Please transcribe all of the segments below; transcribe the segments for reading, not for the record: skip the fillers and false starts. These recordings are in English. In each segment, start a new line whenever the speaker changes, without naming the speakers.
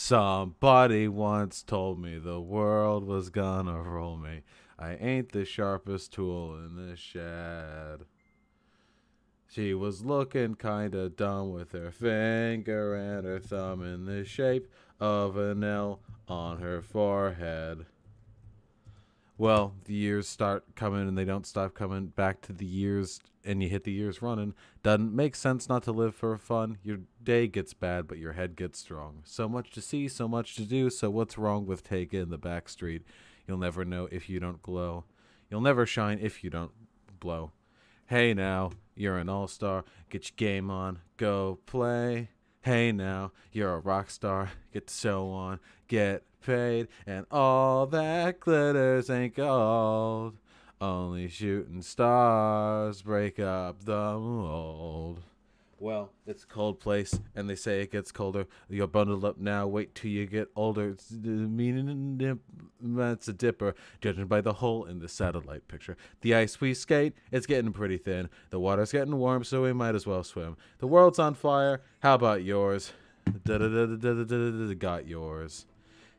Somebody once told me the world was gonna roll me. I ain't the sharpest tool in the shed. She was looking kinda dumb with her finger and her thumb in the shape of an L on her forehead. Well, the years start coming and they don't stop coming back to the years, and you hit the years running. Doesn't make sense not to live for fun. Your day gets bad, but your head gets strong. So much to see, so much to do. So what's wrong with taking the back street? You'll never know if you don't glow. You'll never shine if you don't blow. Hey now, you're an all-star. Get your game on, go play. Hey now, you're a rock star. Get the show on, get paid, and all that glitters ain't gold. Only shooting stars break up the mold. Well, it's a cold place, and they say it gets colder. You're bundled up now, wait till you get older. It's a dipper, judging by the hole in the satellite picture. The ice we skate, it's getting pretty thin. The water's getting warm, so we might as well swim. The world's on fire, how about yours? Got yours.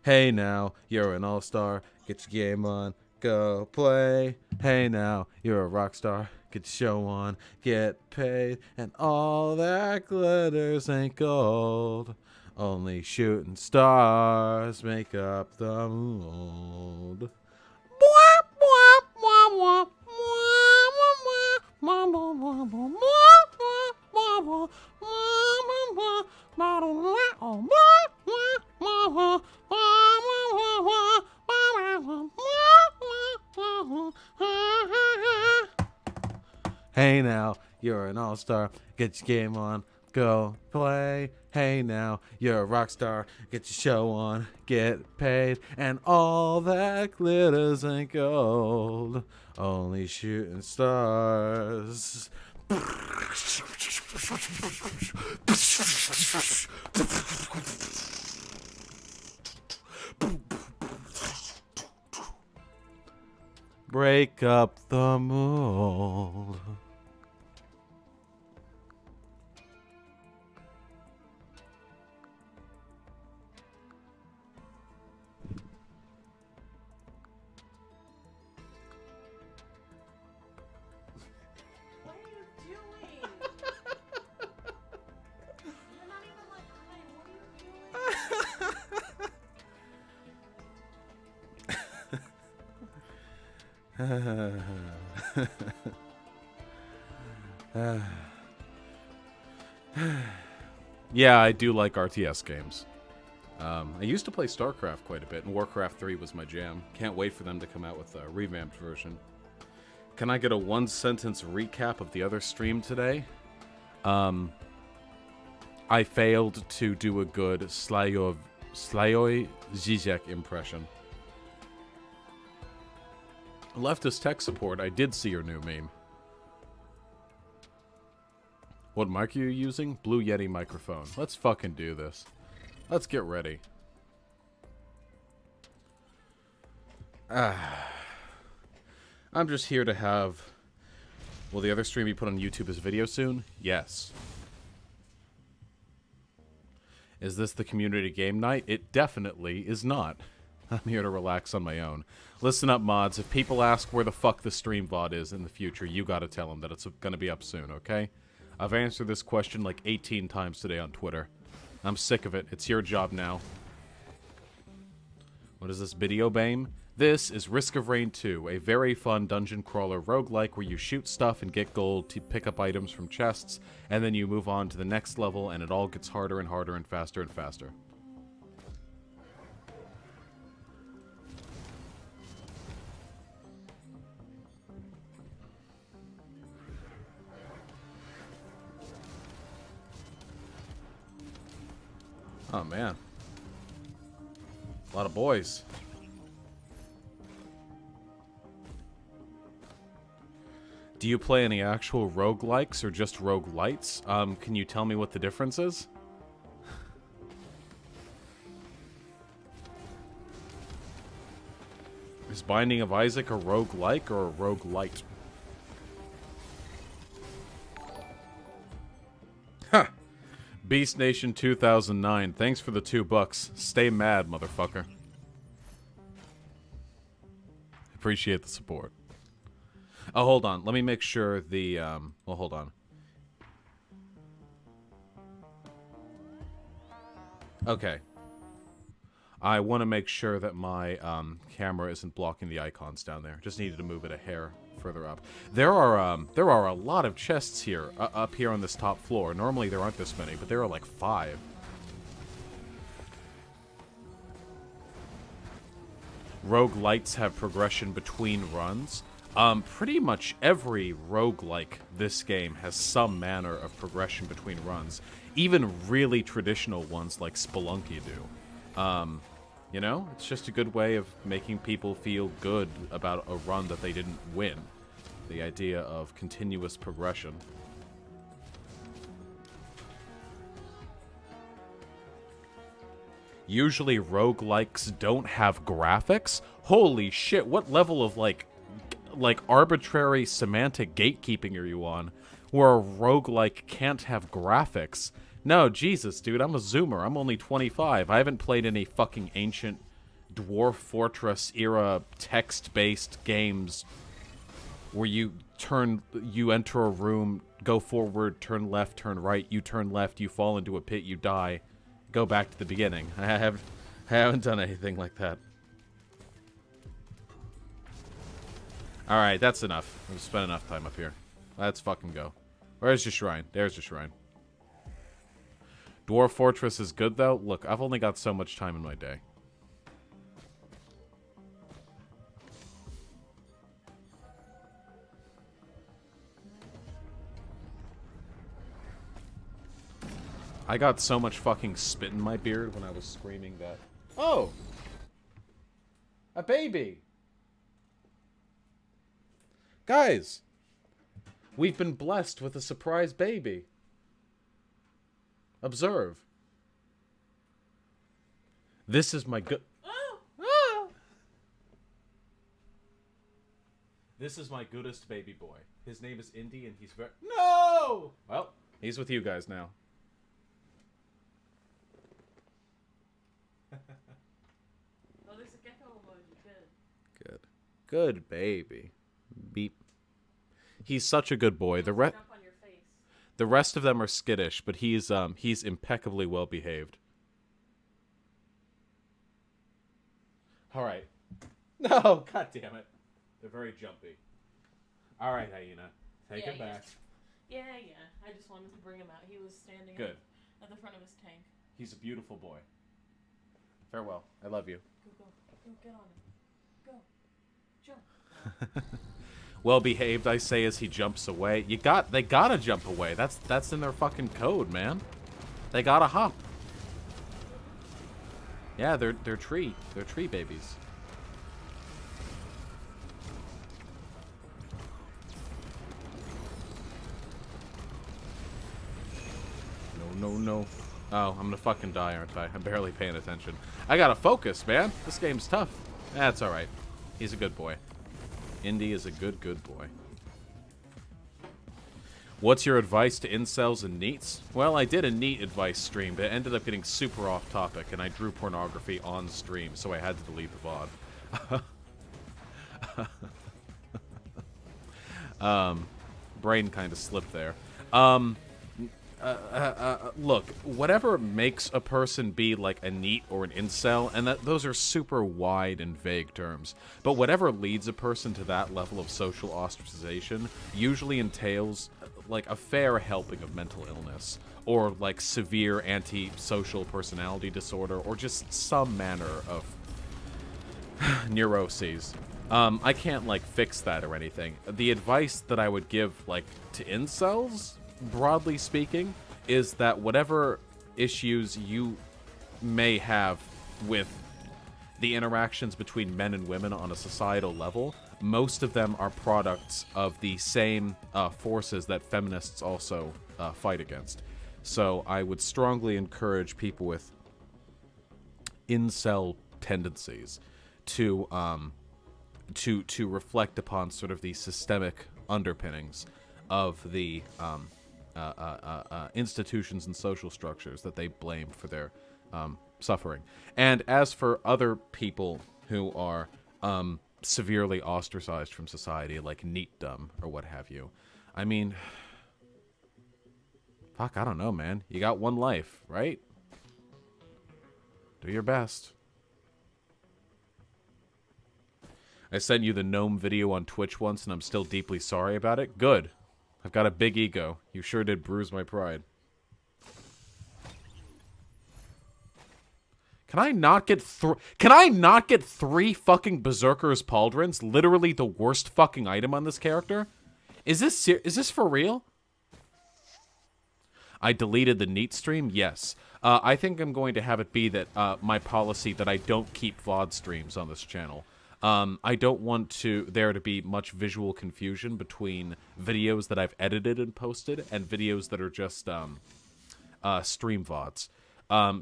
Hey now, you're an all-star, get your game on, go play. Hey now, you're a rock star. Get your show on, get paid, and all that glitters ain't gold. Only shooting stars make up the mold. Hey now, you're an all-star, get your game on, go play. Hey now, you're a rock star, get your show on, get paid, and all that glitters ain't gold, only shooting stars. Break up the mold. Yeah, I do like RTS games. I used to play StarCraft quite a bit, and Warcraft 3 was my jam. Can't wait for them to come out with a revamped version. Can I get a one-sentence recap of the other stream today? I failed to do a good Slayoi Zizek impression. Leftist tech support, I did see your new meme. What mic are you using? Blue Yeti microphone. Let's fucking do this. Let's get ready. I'm just here to have... Will the other stream be put on YouTube as video soon? Yes. Is this the community game night? It definitely is not. I'm here to relax on my own. Listen up, mods. If people ask where the fuck the stream VOD is in the future, you gotta tell them that it's gonna be up soon, okay? I've answered this question like 18 times today on Twitter. I'm sick of it. It's your job now. What is this, video BAME? This is Risk of Rain 2, a very fun dungeon crawler roguelike where you shoot stuff and get gold to pick up items from chests, and then you move on to the next level, and it all gets harder and harder and faster and faster. Oh, man. A lot of boys. Do you play any actual roguelikes or just roguelites? Can you tell me what the difference is? Is Binding of Isaac a roguelike or a roguelite? Beast Nation 2009. Thanks for the $2. Stay mad, motherfucker. Appreciate the support. Oh, hold on. Let me make sure the, well, hold on. Okay. I want to make sure that my, camera isn't blocking the icons down there. Just needed to move it a hair further up. There are a lot of chests here, up here on this top floor. Normally there aren't this many, but there are like 5. Roguelites have progression between runs. Pretty much every roguelike this game has some manner of progression between runs. Even really traditional ones like Spelunky do. You know, it's just a good way of making people feel good about a run that they didn't win. The idea of continuous progression. Usually roguelikes don't have graphics? Holy shit, what level of, like arbitrary semantic gatekeeping are you on? Where a roguelike can't have graphics? No, Jesus, dude, I'm a zoomer. I'm only 25. I haven't played any fucking ancient Dwarf Fortress era text-based games where you enter a room, go forward, turn left, turn right, you turn left, you fall into a pit, you die, go back to the beginning. I haven't done anything like that. Alright, that's enough. We've spent enough time up here. Let's fucking go. Where's your shrine? There's your shrine. Dwarf Fortress is good, though. Look, I've only got so much time in my day. I got so much fucking spit in my beard when I was screaming that. Oh! A baby! Guys! We've been blessed with a surprise baby. Observe. This is my good... This is my goodest baby boy. His name is Indy and he's very... No! Well, he's with you guys now.
Oh, there's a gecko emoji. Good.
Good. Good baby. Beep. He's such a good boy. The rest of them are skittish, but he's impeccably well behaved. All right. No, god damn it. They're very jumpy. All right, Hyena. Take it back.
Yeah. I just wanted to bring him out. He was standing at the front of his tank.
He's a beautiful boy. Farewell. I love you.
Go, get on him. Go. Jump.
Well behaved, I say as he jumps away. They gotta jump away. That's in their fucking code, man. They gotta hop. Yeah, they're tree babies. No. Oh, I'm gonna fucking die, aren't I? I'm barely paying attention. I gotta focus, man. This game's tough. That's alright. He's a good boy. Indy is a good boy. What's your advice to incels and neets? Well, I did a neat advice stream, but it ended up getting super off topic, and I drew pornography on stream, so I had to delete the VOD. Brain kind of slipped there. Look, whatever makes a person be like a neat or an incel, and those are super wide and vague terms, but whatever leads a person to that level of social ostracization usually entails like a fair helping of mental illness, or like severe antisocial personality disorder, or just some manner of neuroses. I can't like fix that or anything. The advice that I would give like to incels, broadly speaking, is that whatever issues you may have with the interactions between men and women on a societal level, most of them are products of the same forces that feminists also fight against. So I would strongly encourage people with incel tendencies to reflect upon sort of the systemic underpinnings of the institutions and social structures that they blame for their suffering. And as for other people who are severely ostracized from society, like neatdom or what have you, I mean, fuck, I don't know, man. You got one life, right? Do your best. I sent you the gnome video on Twitch once, and I'm still deeply sorry about it. Good. I've got a big ego. You sure did bruise my pride. Can I not get three fucking Berserker's Pauldrons? Literally the worst fucking item on this character? Is this for real? I deleted the neat stream? Yes. I think I'm going to have it be that my policy that I don't keep VOD streams on this channel. I don't want there to be much visual confusion between videos that I've edited and posted and videos that are just stream VODs.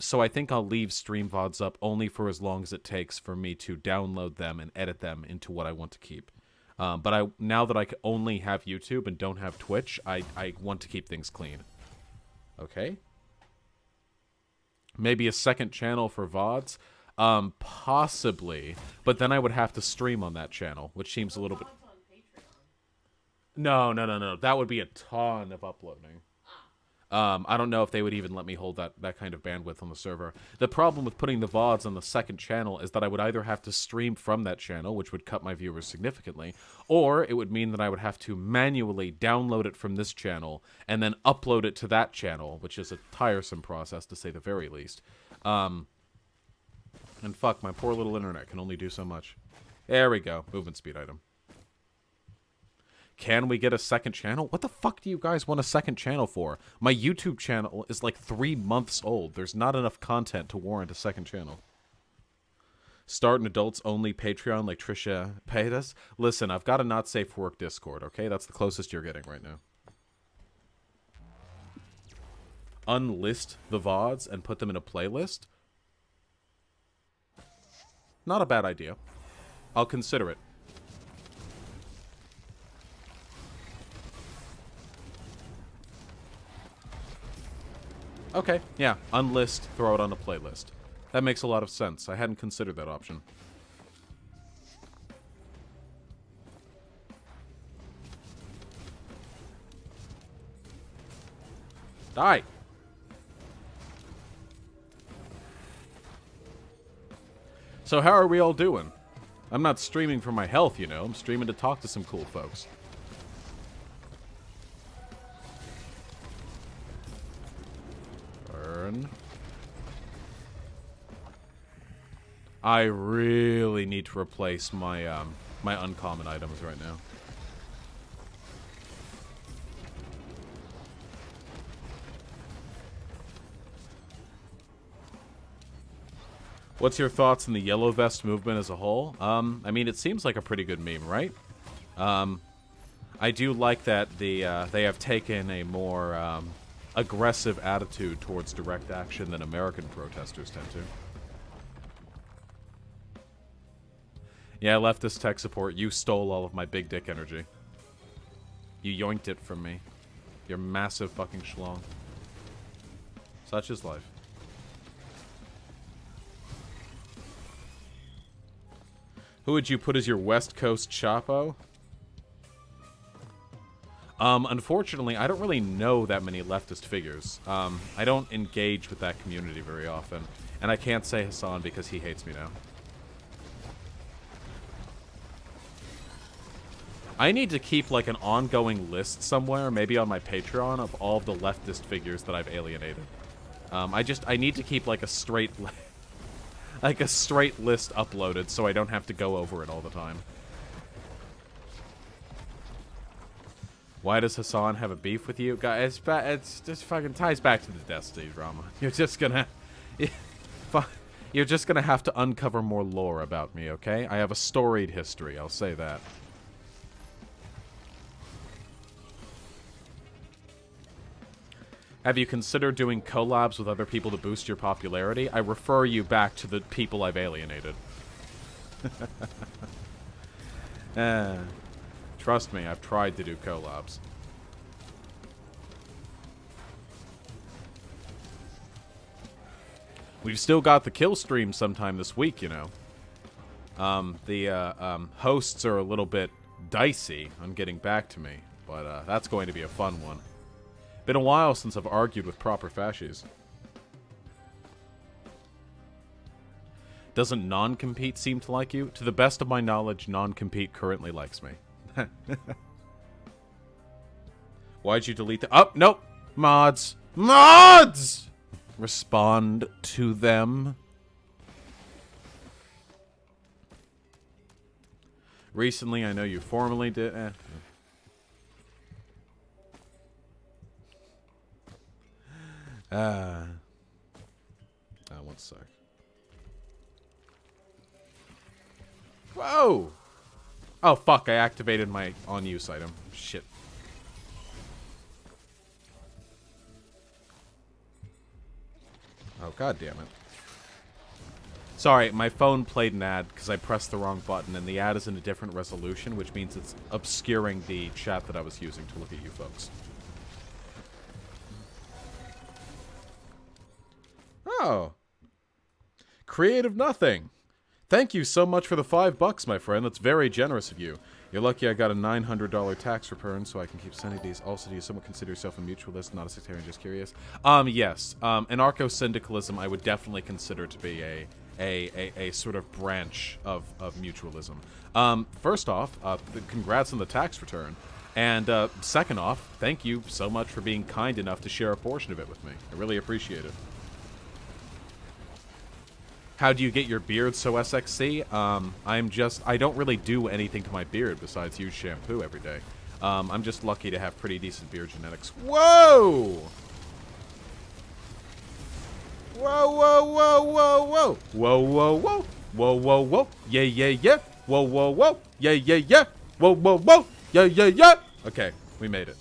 So I think I'll leave stream VODs up only for as long as it takes for me to download them and edit them into what I want to keep. But now that I only have YouTube and don't have Twitch, I want to keep things clean. Okay? Maybe a second channel for VODs? Possibly. But then I would have to stream on that channel, which seems a little bit... No. That would be a ton of uploading. I don't know if they would even let me hold that kind of bandwidth on the server. The problem with putting the VODs on the second channel is that I would either have to stream from that channel, which would cut my viewers significantly, or it would mean that I would have to manually download it from this channel and then upload it to that channel, which is a tiresome process to say the very least. And fuck, my poor little internet can only do so much. There we go. Movement speed item. Can we get a second channel? What the fuck do you guys want a second channel for? My YouTube channel is like 3 months old. There's not enough content to warrant a second channel. Start an adults-only Patreon like Trisha paid us? Listen, I've got a not safe for work Discord, okay? That's the closest you're getting right now. Unlist the VODs and put them in a playlist? Not a bad idea. I'll consider it. Okay, yeah. Unlist, throw it on a playlist. That makes a lot of sense. I hadn't considered that option. Die! So how are we all doing? I'm not streaming for my health, you know. I'm streaming to talk to some cool folks. Burn. I really need to replace my my uncommon items right now. What's your thoughts on the yellow vest movement as a whole? I mean, it seems like a pretty good meme, right? I do like that they have taken a more aggressive attitude towards direct action than American protesters tend to. Yeah, leftist tech support, you stole all of my big dick energy. You yoinked it from me. You're massive fucking schlong. Such is life. Who would you put as your West Coast Chapo? Unfortunately, I don't really know that many leftist figures. I don't engage with that community very often. And I can't say Hassan because he hates me now. I need to keep, like, an ongoing list somewhere, maybe on my Patreon, of all of the leftist figures that I've alienated. I need to keep, like, a straight... like, a straight list uploaded so I don't have to go over it all the time. Why does Hassan have a beef with you? Guys, it's just fucking ties back to the Destiny drama. You're just gonna... You're just gonna have to uncover more lore about me, okay? I have a storied history, I'll say that. Have you considered doing collabs with other people to boost your popularity? I refer you back to the people I've alienated. Trust me, I've tried to do collabs. We've still got the kill stream sometime this week, you know. The hosts are a little bit dicey on getting back to me, but that's going to be a fun one. Been a while since I've argued with proper fascies. Doesn't non-compete seem to like you? To the best of my knowledge, non-compete currently likes me. Why'd you delete the... Oh, nope! Mods! Mods! Respond to them. Recently, I know you formally did... One sec. Whoa! Oh, fuck, I activated my on-use item. Shit. Oh, god damn it. Sorry, my phone played an ad because I pressed the wrong button, and the ad is in a different resolution, which means it's obscuring the chat that I was using to look at you folks. Oh. Creative Nothing. Thank you so much for the $5, my friend. That's very generous of you. You're lucky I got a $900 tax return, so I can keep sending these. Also, do you somewhat consider yourself a mutualist, not a sectarian, just curious? Yes. Anarcho-syndicalism I would definitely consider to be a sort of branch of mutualism. First off, congrats on the tax return. And second off, thank you so much for being kind enough to share a portion of it with me. I really appreciate it. How do you get your beard so SXC? I don't really do anything to my beard besides use shampoo every day. I'm just lucky to have pretty decent beard genetics. Whoa! Whoa, whoa, whoa, whoa, whoa. Whoa, whoa, whoa. Whoa, whoa, whoa. Yeah, yeah, yeah. Whoa, whoa, whoa. Yeah, yeah, yeah. Whoa, whoa, whoa. Yeah, yeah, yeah. Okay, we made it.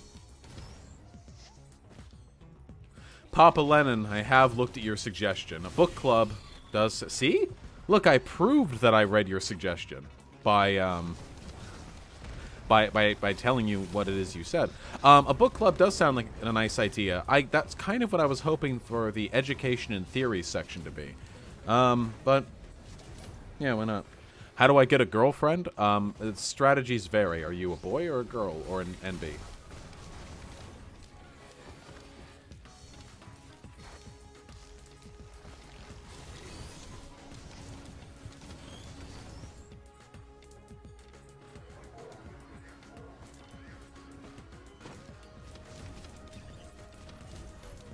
Papa Lennon, I have looked at your suggestion. A book club does... See? Look, I proved that I read your suggestion by telling you what it is you said. A book club does sound like a nice idea. That's kind of what I was hoping for the education and theory section to be. But, yeah, why not? How do I get a girlfriend? Strategies vary. Are you a boy or a girl or an NB?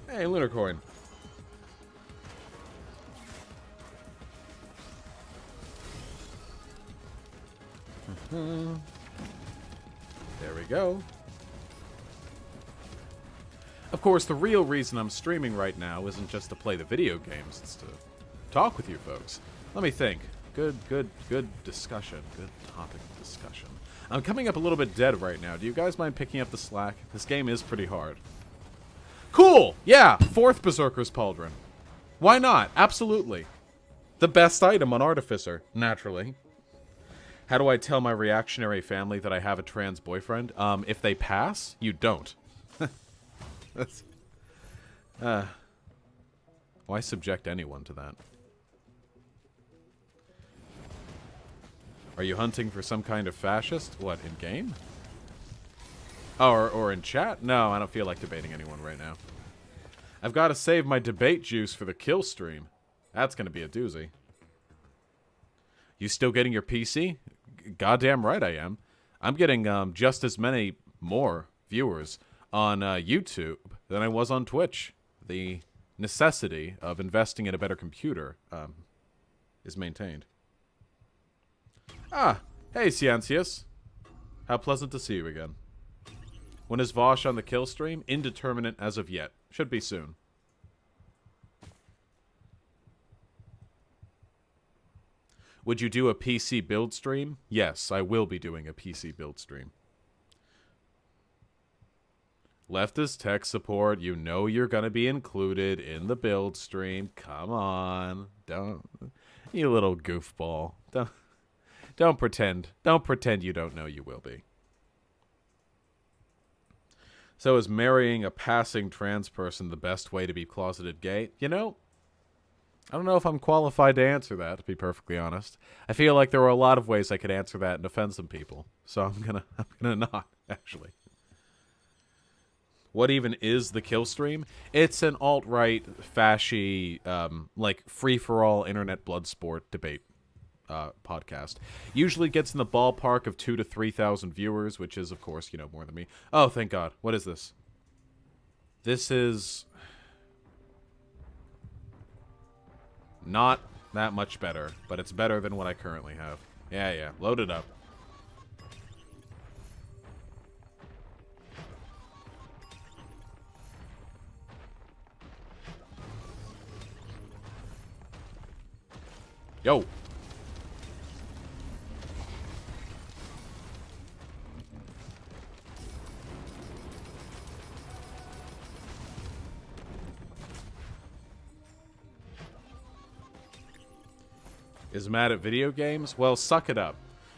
Hey, Lunar Coin. There we go. Of course, the real reason I'm streaming right now isn't just to play the video games, it's to talk with you folks. Let me think. Good discussion. Good topic of discussion. I'm coming up a little bit dead right now. Do you guys mind picking up the slack? This game is pretty hard. Cool! Yeah, 4th Berserker's Pauldron. Why not? Absolutely. The best item on Artificer, naturally. How do I tell my reactionary family that I have a trans boyfriend? If they pass, you don't. That's... why subject anyone to that? Are you hunting for some kind of fascist? What, in-game? Oh, or in chat? No, I don't feel like debating anyone right now. I've got to save my debate juice for the kill stream. That's going to be a doozy. You still getting your PC? Goddamn right I am. I'm getting just as many more viewers on YouTube than I was on Twitch. The necessity of investing in a better computer is maintained. Ah, hey Ciancius. How pleasant to see you again. When is Vaush on the kill stream? Indeterminate as of yet. Should be soon. Would you do a PC build stream? Yes, I will be doing a PC build stream. Leftist tech support, you know you're gonna be included in the build stream. Come on. Don't... You little goofball. Don't pretend. Don't pretend you don't know you will be. So is marrying a passing trans person the best way to be closeted gay? You know, I don't know if I'm qualified to answer that, to be perfectly honest. I feel like there were a lot of ways I could answer that and offend some people. So I'm gonna not, actually. What even is the kill stream? It's an alt-right, fashy, like free-for-all internet blood sport debate podcast. Usually gets in the ballpark of 2,000 to 3,000 viewers, which is, of course, you know, more than me. Oh, thank God. What is this? This is not that much better, but it's better than what I currently have. Yeah, load it up. Yo. Is mad at video games? Well, suck it up.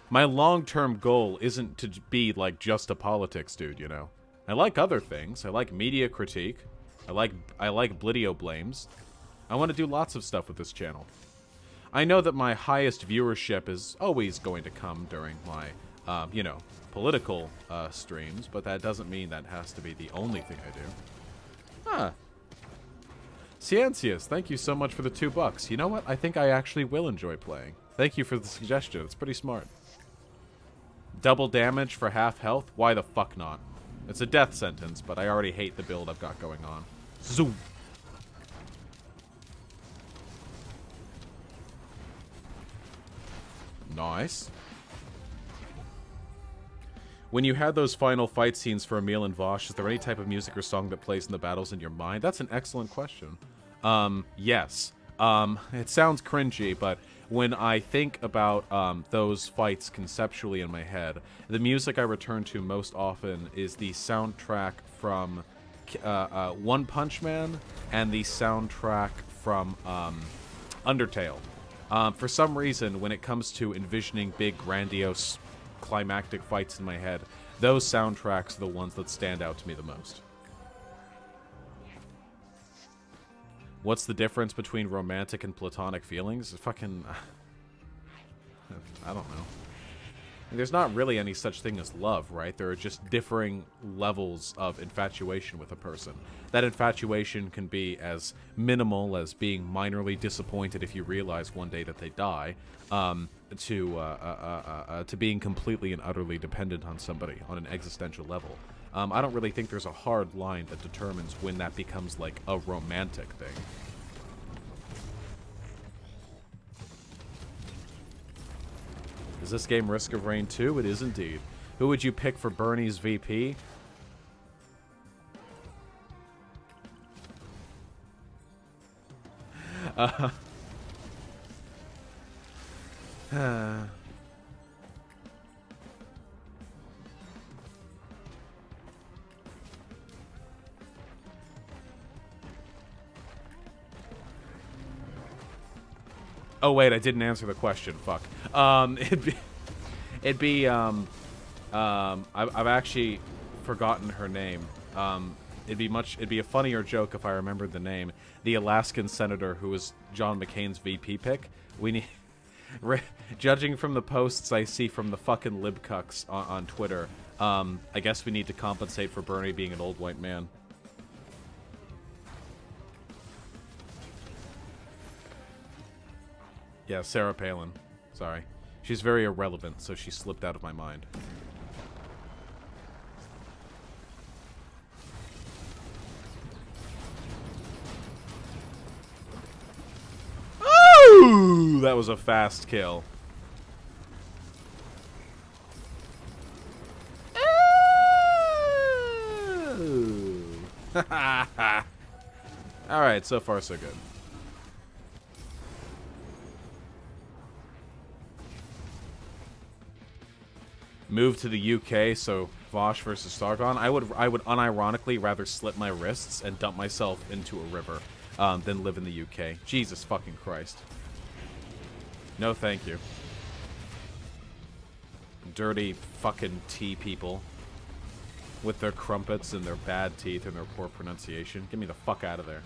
My long-term goal isn't to be, like, just a politics dude, you know? I like other things. I like media critique. I like Blidio blames. I want to do lots of stuff with this channel. I know that my highest viewership is always going to come during my, you know, political streams, but that doesn't mean that has to be the only thing I do. Huh. Ciencius, thank you so much for the $2. You know what? I think I actually will enjoy playing. Thank you for the suggestion. It's pretty smart. Double damage for half health? Why the fuck not? It's a death sentence, but I already hate the build I've got going on. Zoom. Nice. When you had those final fight scenes for Emil and Vaush, is there any type of music or song that plays in the battles in your mind? That's an excellent question. Yes. It sounds cringy, but when I think about those fights conceptually in my head, the music I return to most often is the soundtrack from One Punch Man and the soundtrack from Undertale. For some reason, when it comes to envisioning big, grandiose, climactic fights in my head, those soundtracks are the ones that stand out to me the most. What's the difference between romantic and platonic feelings? Fucking... I don't know. There's not really any such thing as love, right? There are just differing levels of infatuation with a person. That infatuation can be as minimal as being minorly disappointed if you realize one day that they die, to being completely and utterly dependent on somebody on an existential level. I don't really think there's a hard line that determines when that becomes, like, a romantic thing. Is this game Risk of Rain 2? It is indeed. Who would you pick for Bernie's VP? Oh wait, I didn't answer the question. Fuck. I've actually forgotten her name. It'd be a funnier joke if I remembered the name. The Alaskan senator who was John McCain's VP pick. We need, judging from the posts I see from the fucking libcucks on Twitter, I guess we need to compensate for Bernie being an old white man. Yeah, Sarah Palin. Sorry. She's very irrelevant, so she slipped out of my mind. Ooh! That was a fast kill. Alright, so far so good. Move to the UK, so Vaush versus Sargon. I would unironically rather slit my wrists and dump myself into a river than live in the UK. Jesus fucking Christ. No thank you. Dirty fucking tea people. With their crumpets and their bad teeth and their poor pronunciation. Get me the fuck out of there.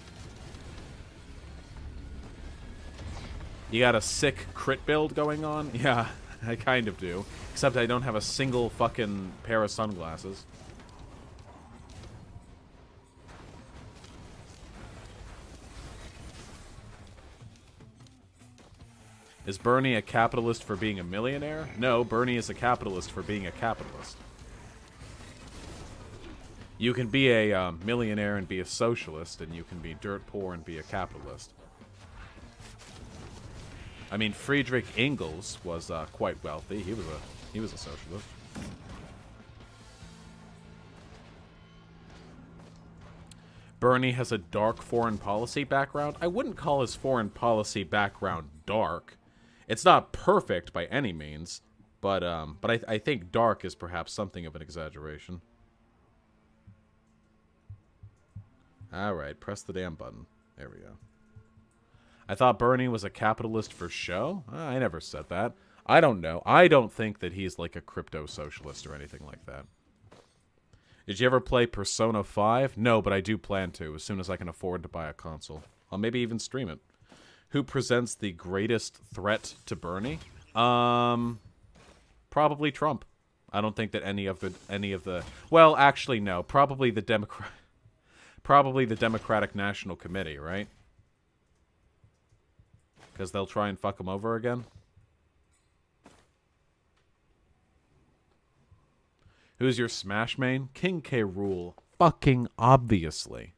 You got a sick crit build going on? Yeah, I kind of do. Except I don't have a single fucking pair of sunglasses. Is Bernie a capitalist for being a millionaire? No, Bernie is a capitalist for being a capitalist. You can be a millionaire and be a socialist, and you can be dirt poor and be a capitalist. I mean, Friedrich Engels was quite wealthy. He was a socialist. Bernie has a dark foreign policy background. I wouldn't call his foreign policy background dark. It's not perfect by any means, but I think dark is perhaps something of an exaggeration. All right, press the damn button. There we go. I thought Bernie was a capitalist for show? I never said that. I don't know. I don't think that he's like a crypto socialist or anything like that. Did you ever play Persona 5? No, but I do plan to as soon as I can afford to buy a console. I'll maybe even stream it. Who presents the greatest threat to Bernie? Probably Trump. I don't think that any of the well, actually no, probably the Democratic National Committee, right? Because they'll try and fuck him over again. Who's your Smash main? King K. Rool. Fucking obviously.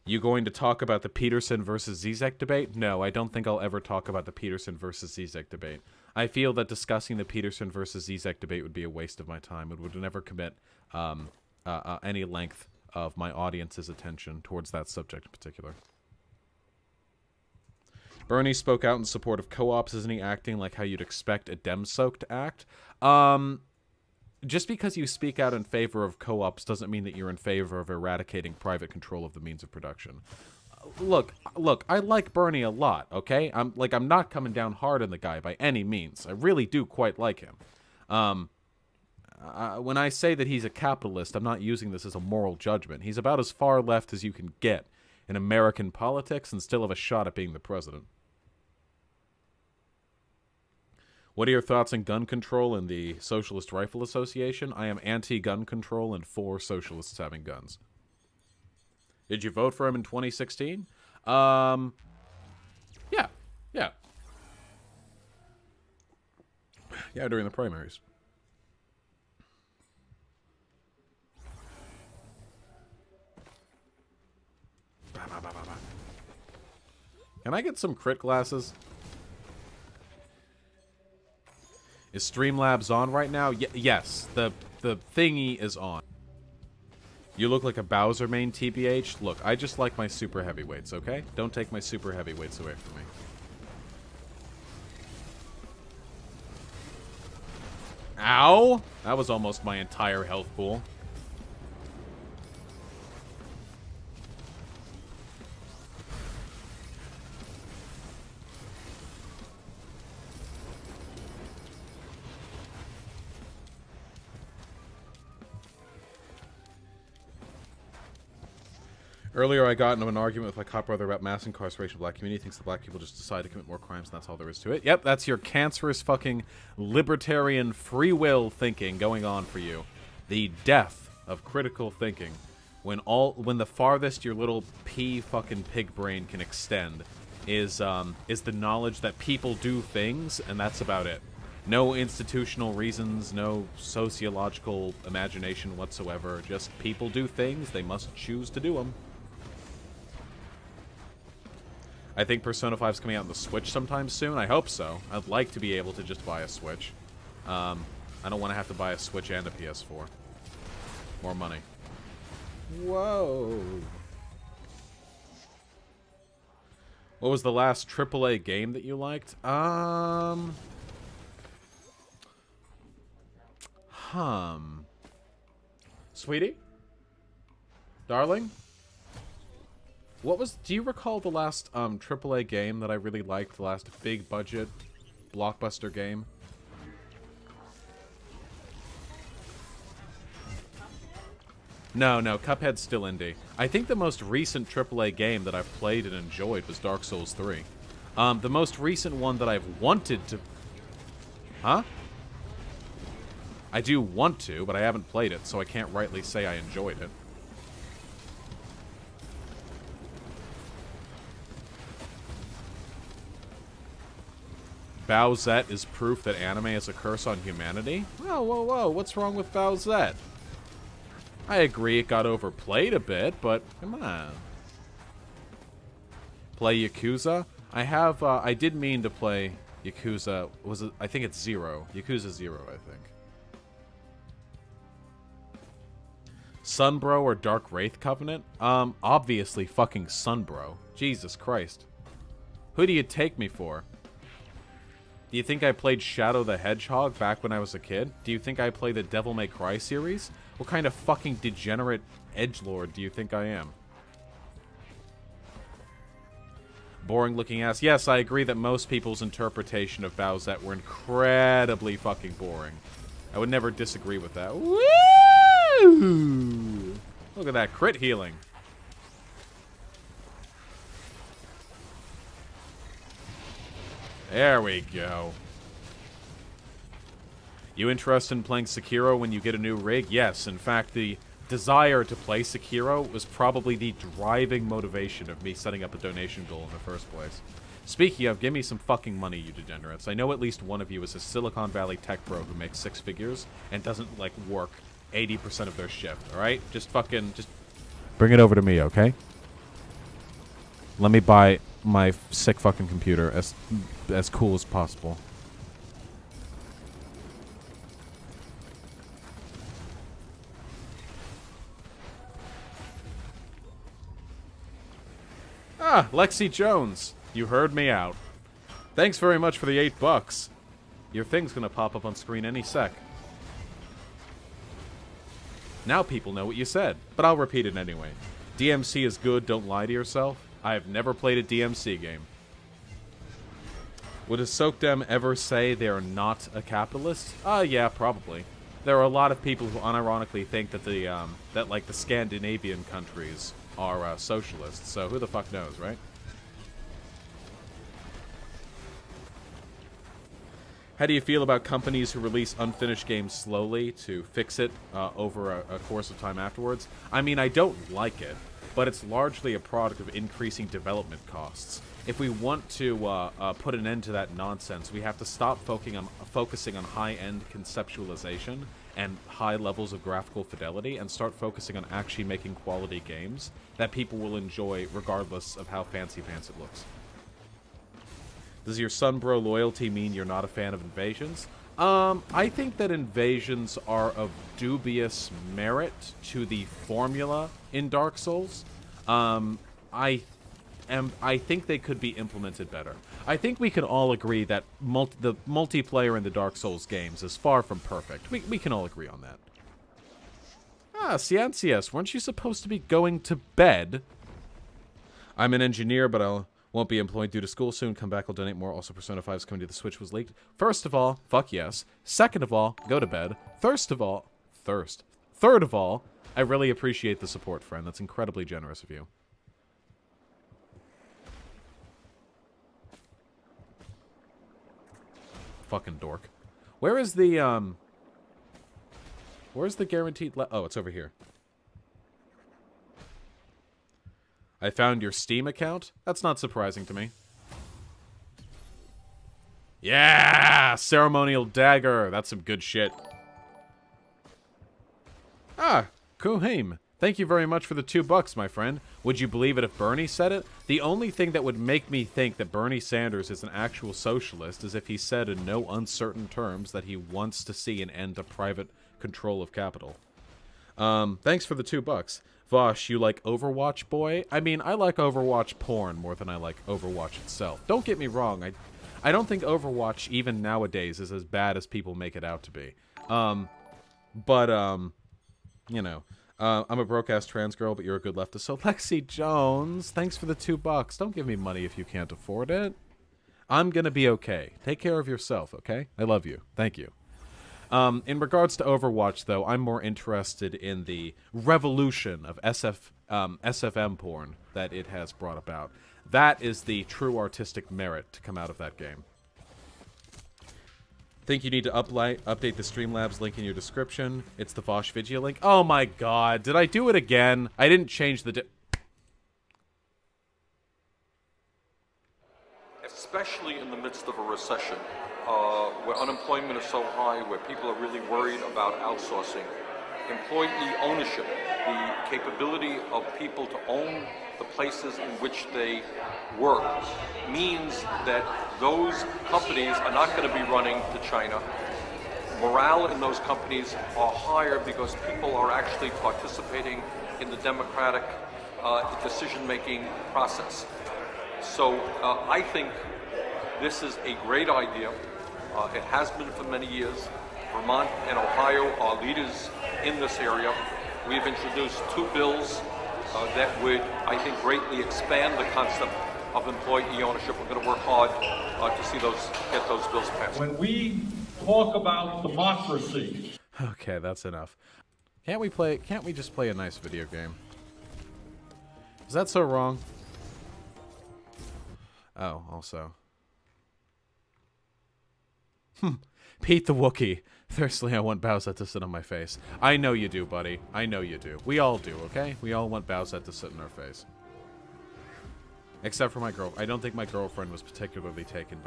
You going to talk about the Peterson versus Zizek debate? No, I don't think I'll ever talk about the Peterson versus Zizek debate. I feel that discussing the Peterson versus Zizek debate would be a waste of my time. It would never commit any length of my audience's attention towards that subject in particular. Bernie spoke out in support of co-ops. Isn't he acting like how you'd expect a Dem-soak to act? Just because you speak out in favor of co-ops doesn't mean that you're in favor of eradicating private control of the means of production. Look, I like Bernie a lot, okay? I'm not coming down hard on the guy by any means. I really do quite like him. When I say that he's a capitalist, I'm not using this as a moral judgment. He's about as far left as you can get in American politics and still have a shot at being the president. What are your thoughts on gun control and the Socialist Rifle Association? I am anti-gun control and for socialists having guns. Did you vote for him in 2016? Yeah. Yeah, during the primaries. Can I get some crit glasses? Is Streamlabs on right now? Yes, the thingy is on. You look like a Bowser main, TBH. Look, I just like my super heavyweights, okay? Don't take my super heavyweights away from me. Ow! That was almost my entire health pool. Earlier, I got into an argument with my cop brother about mass incarceration of the black community. He thinks the black people just decide to commit more crimes, and that's all there is to it. Yep, that's your cancerous fucking libertarian free will thinking going on for you. The death of critical thinking. When the farthest your little pea fucking pig brain can extend is the knowledge that people do things, and that's about it. No institutional reasons, no sociological imagination whatsoever. Just people do things, they must choose to do them. I think Persona 5 is coming out on the Switch sometime soon. I hope so. I'd like to be able to just buy a Switch. I don't want to have to buy a Switch and a PS4. More money. Whoa. What was the last AAA game that you liked? Sweetie? Darling? Do you recall the last AAA game that I really liked? The last big budget blockbuster game? No, Cuphead's still indie. I think the most recent AAA game that I've played and enjoyed was Dark Souls 3. The most recent one that I've wanted to... Huh? I do want to, but I haven't played it, so I can't rightly say I enjoyed it. Bowsette is proof that anime is a curse on humanity? Whoa, what's wrong with Bowsette? I agree it got overplayed a bit, but come on. Play Yakuza? I did mean to play Yakuza, I think it's 0. Yakuza 0, I think. Sunbro or Dark Wraith Covenant? Obviously fucking Sunbro. Jesus Christ. Who do you take me for? Do you think I played Shadow the Hedgehog back when I was a kid? Do you think I play the Devil May Cry series? What kind of fucking degenerate edgelord do you think I am? Boring looking ass. Yes, I agree that most people's interpretation of Bowsette were incredibly fucking boring. I would never disagree with that. Woo! Look at that crit healing. There we go. You interested in playing Sekiro when you get a new rig? Yes, in fact, the desire to play Sekiro was probably the driving motivation of me setting up a donation goal in the first place. Speaking of, give me some fucking money, you degenerates. I know at least one of you is a Silicon Valley tech bro who makes 6 figures and doesn't, like, work 80% of their shift, alright? Just bring it over to me, okay? Let me buy my sick fucking computer as cool as possible. Ah, Lexi Jones. You heard me out. Thanks very much for the $8. Your thing's gonna pop up on screen any sec. Now people know what you said, but I'll repeat it anyway. DMC is good, don't lie to yourself. I have never played a DMC game. Would a Sokdem ever say they are not a capitalist? Yeah, probably. There are a lot of people who unironically think that the Scandinavian countries are socialists, so who the fuck knows, right? How do you feel about companies who release unfinished games slowly to fix it over a course of time afterwards? I mean, I don't like it, but it's largely a product of increasing development costs. If we want to put an end to that nonsense, we have to stop focusing on high-end conceptualization and high levels of graphical fidelity and start focusing on actually making quality games that people will enjoy regardless of how fancy-pants it looks. Does your Sunbro loyalty mean you're not a fan of invasions? I think that invasions are of dubious merit to the formula in Dark Souls. I think they could be implemented better. I think we can all agree that the multiplayer in the Dark Souls games is far from perfect. We can all agree on that. Ah, Ciencias, weren't you supposed to be going to bed? I'm an engineer, but I won't be employed due to school soon. Come back, I'll donate more. Also, Persona 5's coming to the Switch was leaked. First of all, fuck yes. Second of all, go to bed. Third of all, I really appreciate the support, friend. That's incredibly generous of you. Fucking dork. Where's the guaranteed oh, it's over here. I found your Steam account? That's not surprising to me. Yeah! Ceremonial dagger! That's some good shit. Ah, Kuhim. Thank you very much for the $2, my friend. Would you believe it if Bernie said it? The only thing that would make me think that Bernie Sanders is an actual socialist is if he said in no uncertain terms that he wants to see an end to private control of capital. Thanks for the $2. Vaush, you like Overwatch, boy? I mean, I like Overwatch porn more than I like Overwatch itself. Don't get me wrong, I don't think Overwatch, even nowadays, is as bad as people make it out to be. You know, I'm a broke-ass trans girl, but you're a good leftist. So, Lexi Jones, thanks for the $2. Don't give me money if you can't afford it. I'm gonna be okay. Take care of yourself, okay? I love you. Thank you. In regards to Overwatch, though, I'm more interested in the revolution of SFM porn that it has brought about. That is the true artistic merit to come out of that game. Think you need to update the Streamlabs link in your description. It's the Vaush video link. Oh my god, did I do it again? I didn't change the...
Especially in the midst of a recession, where unemployment is so high, where people are really worried about outsourcing. Employee ownership, the capability of people to own the places in which they work, means that those companies are not going to be running to China. Morale in those companies are higher because people are actually participating in the democratic decision-making process. So I think this is a great idea. It has been for many years. Vermont and Ohio are leaders in this area. We've introduced 2 bills that would, I think, greatly expand the concept of employee ownership. We're going to work hard to see get those bills passed.
When we talk about democracy.
Okay, that's enough. Can't we just play a nice video game? Is that so wrong? Oh, also. Pete the Wookiee. Thirstily, I want Bowsette to sit on my face. I know you do, buddy. I know you do. We all do, okay? We all want Bowsette to sit in our face. Except for my girl. I don't think my girlfriend was particularly taken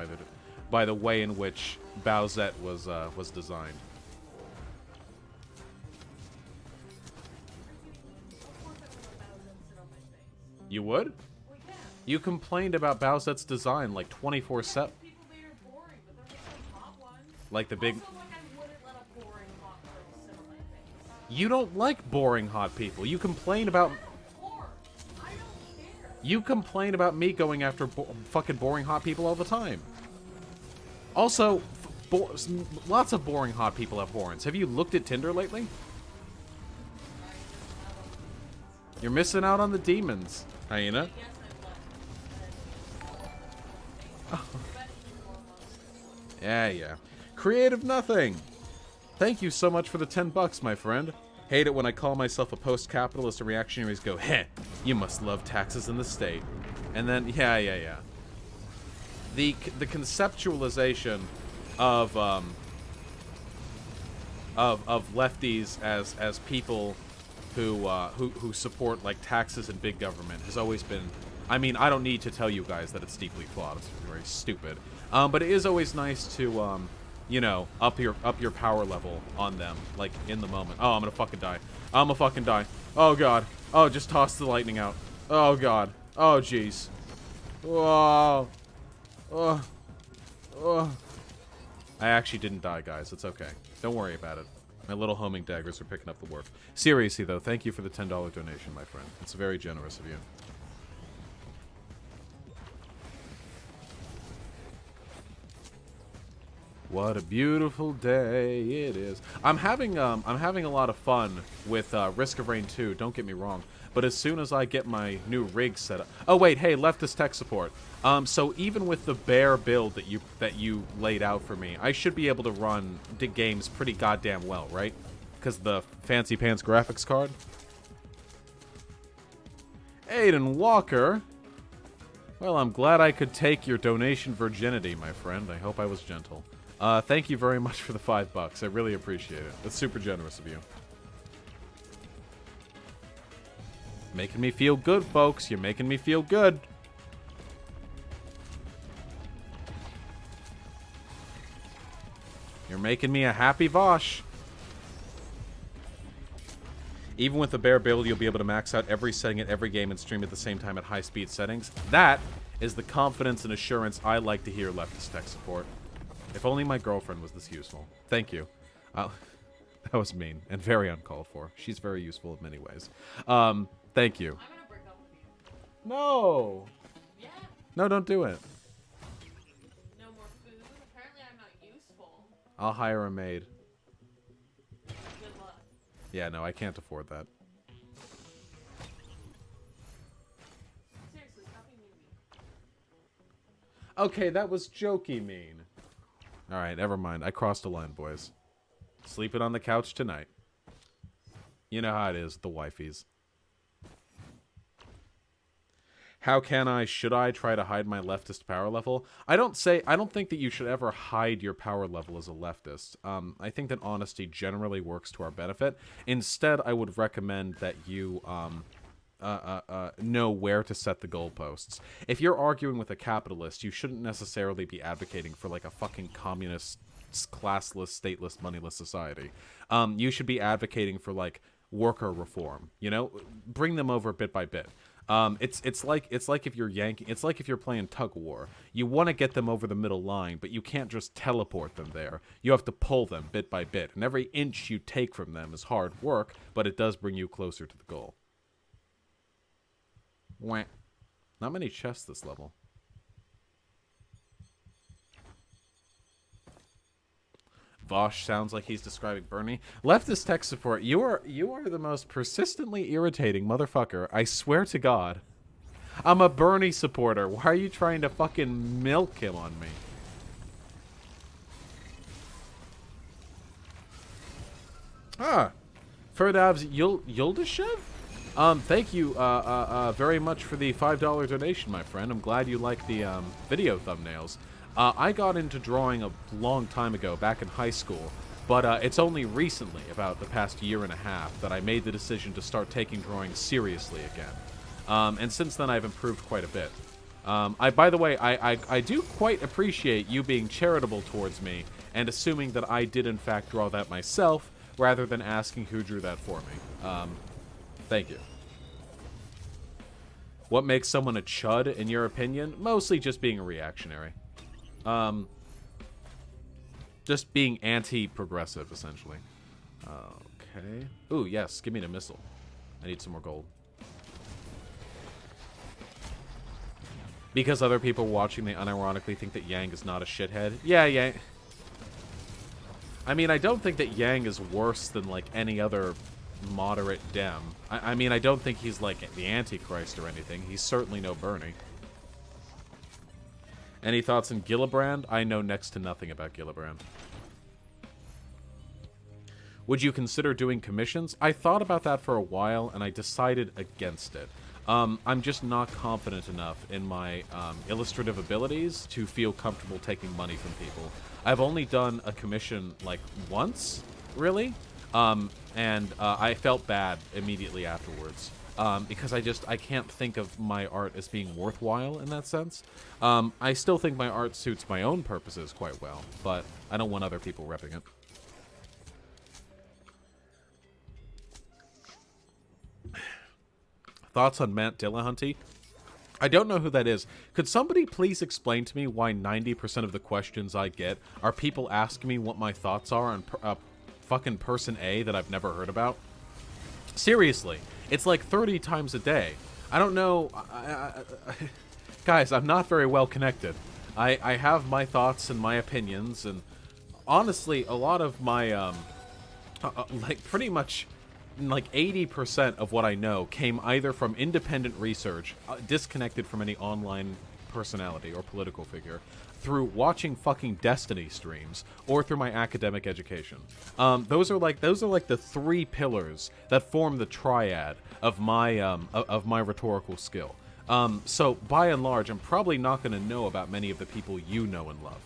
by the way in which Bowsette was designed. You would? You complained about Bowsette's design like 24/7. Like the big... You don't like boring hot people. You complain about... You complain about me going after fucking boring hot people all the time. Also, lots of boring hot people have horns. Have you looked at Tinder lately? You're missing out on the demons, hyena. Oh. Yeah. Creative nothing. Thank you so much for the $10, my friend. Hate it when I call myself a post-capitalist and reactionaries go, heh, you must love taxes in the state. And then, yeah. The conceptualization of lefties as people who support like taxes and big government has always been. I mean, I don't need to tell you guys that it's deeply flawed. It's very stupid. But it is always nice to you know, up your power level on them, like in the moment. Oh, I'm gonna fucking die. I'm gonna fucking die. Oh god. Oh, just toss the lightning out. Oh god. Oh jeez. Whoa. Oh. I actually didn't die, guys. It's okay. Don't worry about it. My little homing daggers are picking up the work. Seriously, though, thank you for the $10 donation, my friend. It's very generous of you. What a beautiful day it is. I'm having a lot of fun with Risk of Rain 2, don't get me wrong. But as soon as I get my new rig set up... Oh wait, hey, leftist tech support. So even with the bare build that you laid out for me, I should be able to run the games pretty goddamn well, right? Because the fancy pants graphics card. Aiden Walker. Well, I'm glad I could take your donation virginity, my friend. I hope I was gentle. Thank you very much for the $5. I really appreciate it. That's super generous of you. Making me feel good, folks. You're making me feel good. You're making me a happy Vaush. Even with the bare build, you'll be able to max out every setting at every game and stream at the same time at high-speed settings. That is the confidence and assurance I like to hear leftist tech support. If only my girlfriend was this useful. Thank you. That was mean and very uncalled for. She's very useful in many ways. Thank you.
I'm gonna break up with you.
No.
Yeah.
No, don't do it.
No more food. Apparently I'm not useful.
I'll hire a maid.
Good luck.
Yeah, no, I can't afford that.
Seriously, stop being mean.
Okay, that was jokey mean. Alright, never mind. I crossed a line, boys. Sleeping on the couch tonight. You know how it is with the wifeys. How should I try to hide my leftist power level? I don't think that you should ever hide your power level as a leftist. I think that honesty generally works to our benefit. Instead, I would recommend that you know where to set the goalposts. If you're arguing with a capitalist, you shouldn't necessarily be advocating for like a fucking communist, classless, stateless, moneyless society. You should be advocating for like worker reform. You know, bring them over bit by bit. It's like if you're playing tug of war. You want to get them over the middle line, but you can't just teleport them there. You have to pull them bit by bit, and every inch you take from them is hard work, but it does bring you closer to the goal. Wah. Not many chests this level. Vaush sounds like he's describing Bernie. Leftist tech support. You are the most persistently irritating motherfucker. I swear to God. I'm a Bernie supporter. Why are you trying to fucking milk him on me? Ferdavs Yuldashev? Thank you very much for the $5 donation, my friend. I'm glad you like the video thumbnails. I got into drawing a long time ago, back in high school, but it's only recently, about the past year and a half, that I made the decision to start taking drawing seriously again. And since then, I've improved quite a bit. By the way, I do quite appreciate you being charitable towards me and assuming that I did in fact draw that myself, rather than asking who drew that for me. Thank you. What makes someone a chud, in your opinion? Mostly just being a reactionary. Just being anti-progressive, essentially. Okay. Ooh, yes, give me the missile. I need some more gold. Because other people watching, they unironically think that Yang is not a shithead. Yeah, Yang. I mean, I don't think that Yang is worse than, like, any other moderate Dem. I mean, I don't think he's, like, the Antichrist or anything. He's certainly no Bernie. Any thoughts on Gillibrand? I know next to nothing about Gillibrand. Would you consider doing commissions? I thought about that for a while, and I decided against it. I'm just not confident enough in my illustrative abilities to feel comfortable taking money from people. I've only done a commission, like, once, really, and I felt bad immediately afterwards. Because I can't think of my art as being worthwhile in that sense. I still think my art suits my own purposes quite well, but I don't want other people repping it. Thoughts on Matt Dillahunty? I don't know who that is. Could somebody please explain to me why 90% of the questions I get are people asking me what my thoughts are on fucking person A that I've never heard about? Seriously. It's like 30 times a day. I don't know. Guys, I'm not very well connected. I have my thoughts and my opinions, and honestly, a lot of my, like, pretty much, like, 80% of what I know came either from independent research, disconnected from any online personality or political figure, through watching fucking Destiny streams, or through my academic education. Those are like the three pillars that form the triad of my rhetorical skill. So by and large, I'm probably not going to know about many of the people you know and love.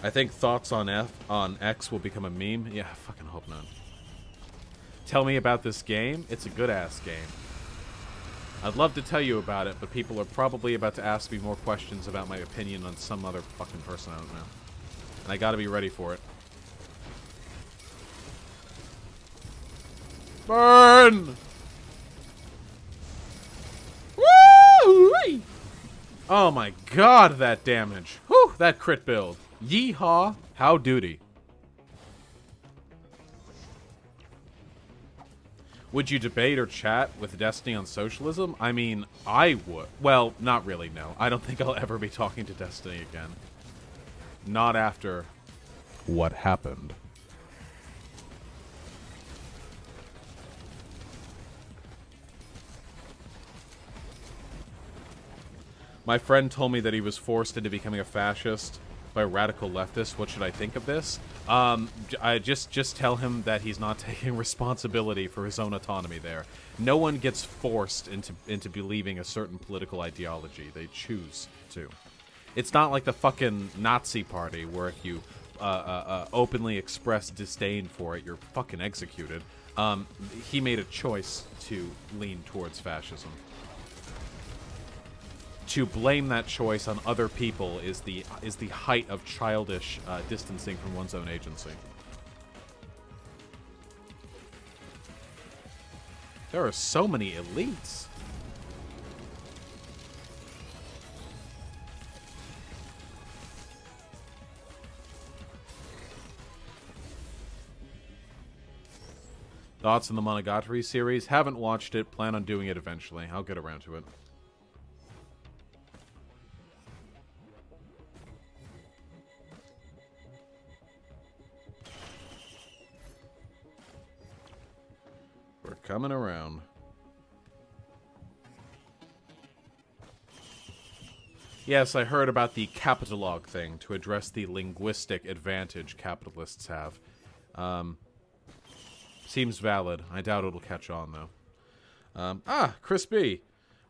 I think thoughts on X will become a meme. Yeah, I fucking hope not. Tell me about this game. It's a good-ass game. I'd love to tell you about it, but people are probably about to ask me more questions about my opinion on some other fucking person I don't know. And I gotta be ready for it. Burn! Woo! Oh my god, that damage. Whew, that crit build. Yeehaw, how duty. Would you debate or chat with Destiny on socialism? I mean, I would. Well, not really, no. I don't think I'll ever be talking to Destiny again. Not after what happened. My friend told me that he was forced into becoming a fascist. by radical leftists. What should I think of this? I just tell him that he's not taking responsibility for his own autonomy there. No one gets forced into believing a certain political ideology. They choose to. It's not like the fucking Nazi party where if you openly express disdain for it, you're fucking executed. He made a choice to lean towards fascism. To blame that choice on other people is the height of childish distancing from one's own agency. There are so many elites. Thoughts on the Monogatari series? Haven't watched it. Plan on doing it eventually. I'll get around to it. We're coming around. Yes, I heard about the capitalogue thing to address the linguistic advantage capitalists have. Seems valid. I doubt it'll catch on, though. Chris B.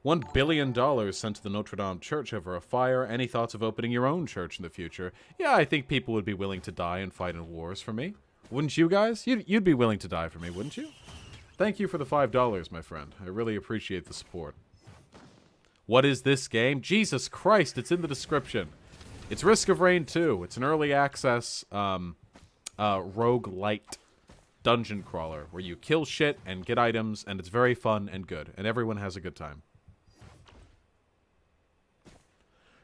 $1 billion sent to the Notre Dame Church over a fire. Any thoughts of opening your own church in the future? Yeah, I think people would be willing to die and fight in wars for me. Wouldn't you guys? You'd be willing to die for me, wouldn't you? Thank you for the $5, my friend. I really appreciate the support. What is this game? Jesus Christ, it's in the description. It's Risk of Rain 2. It's an early access roguelite dungeon crawler where you kill shit and get items, and it's very fun and good, and everyone has a good time.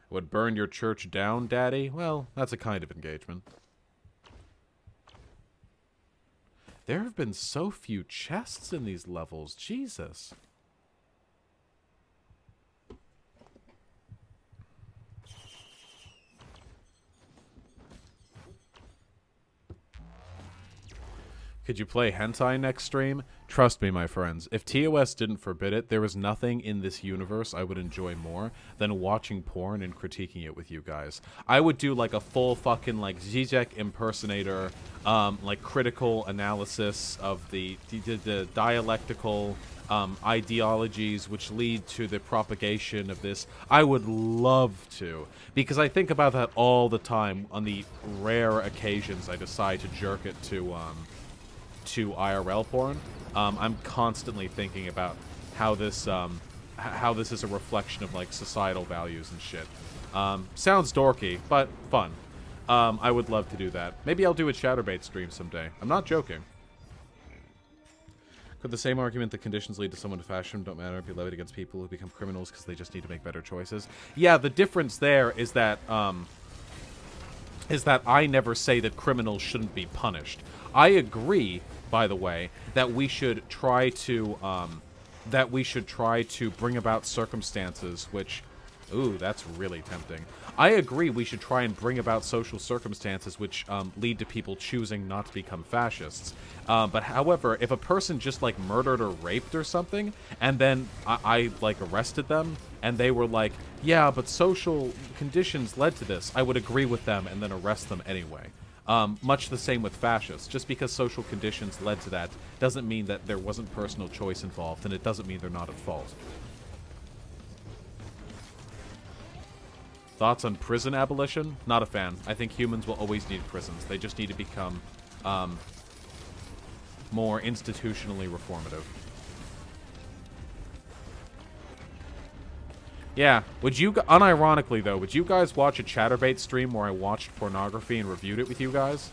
Would burn your church down, Daddy? Well, that's a kind of engagement. There have been so few chests in these levels. Jesus. Could you play hentai next stream? Trust me, my friends, if TOS didn't forbid it, there is nothing in this universe I would enjoy more than watching porn and critiquing it with you guys. I would do like a full fucking like Zizek impersonator, like critical analysis of the dialectical ideologies which lead to the propagation of this. I would love to, because I think about that all the time on the rare occasions I decide to jerk it to IRL porn. I'm constantly thinking about how this is a reflection of like societal values and shit. Sounds dorky, but fun. I would love to do that. Maybe I'll do a Chatterbait stream someday. I'm not joking. Could the same argument that conditions lead to someone to fashion don't matter be levied against people who become criminals because they just need to make better choices? Yeah, the difference there is that I never say that criminals shouldn't be punished. I agree, by the way, that we should try to bring about circumstances which, ooh, that's really tempting. I agree we should try and bring about social circumstances which lead to people choosing not to become fascists. But however, if a person just like murdered or raped or something, and then I like arrested them, and they were like, yeah, but social conditions led to this, I would agree with them and then arrest them anyway. Much the same with fascists. Just because social conditions led to that doesn't mean that there wasn't personal choice involved, and it doesn't mean they're not at fault. Thoughts on prison abolition? Not a fan. I think humans will always need prisons. They just need to become more institutionally reformative. Yeah, would you, unironically though, would you guys watch a Chatterbait stream where I watched pornography and reviewed it with you guys?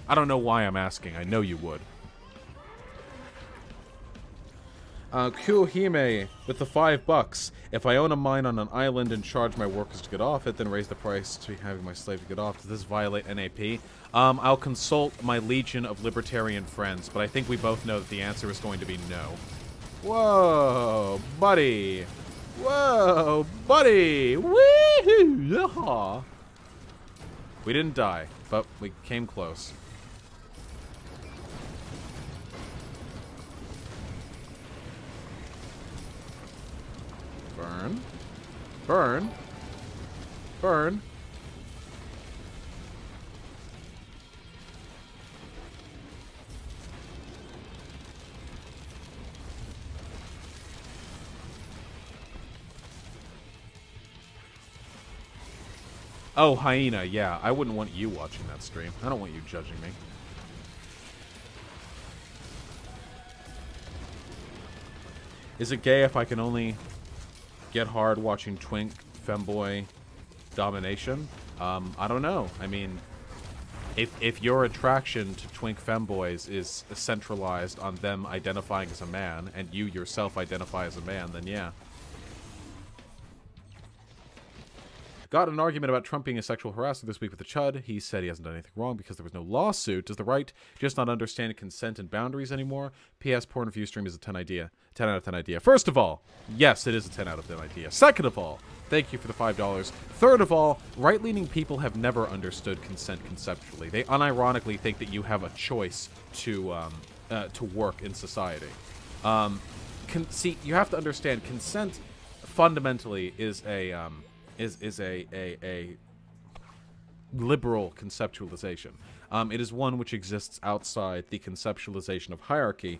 I don't know why I'm asking, I know you would. Kuhime with the $5. If I own a mine on an island and charge my workers to get off it, then raise the price to having my slave to get off, does this violate NAP? I'll consult my legion of libertarian friends, but I think we both know that the answer is going to be no. Whoa, buddy. Whoa, buddy. Woohoo! Yaha. We didn't die, but we came close. Burn. Burn. Burn. Oh, Hyena, yeah. I wouldn't want you watching that stream. I don't want you judging me. Is it gay if I can only get hard watching twink femboy domination? I don't know. I mean, if your attraction to twink femboys is centralized on them identifying as a man, and you yourself identify as a man, then yeah. Got in an argument about Trump being a sexual harasser this week with the Chud. He said he hasn't done anything wrong because there was no lawsuit. Does the right just not understand consent and boundaries anymore? P.S. Porn review stream is a 10 out of 10 idea. First of all, yes, it is a 10 out of 10 idea. Second of all, thank you for the $5. Third of all, right-leaning people have never understood consent conceptually. They unironically think that you have a choice to work in society. See, you have to understand consent fundamentally is a liberal conceptualization. It is one which exists outside the conceptualization of hierarchy.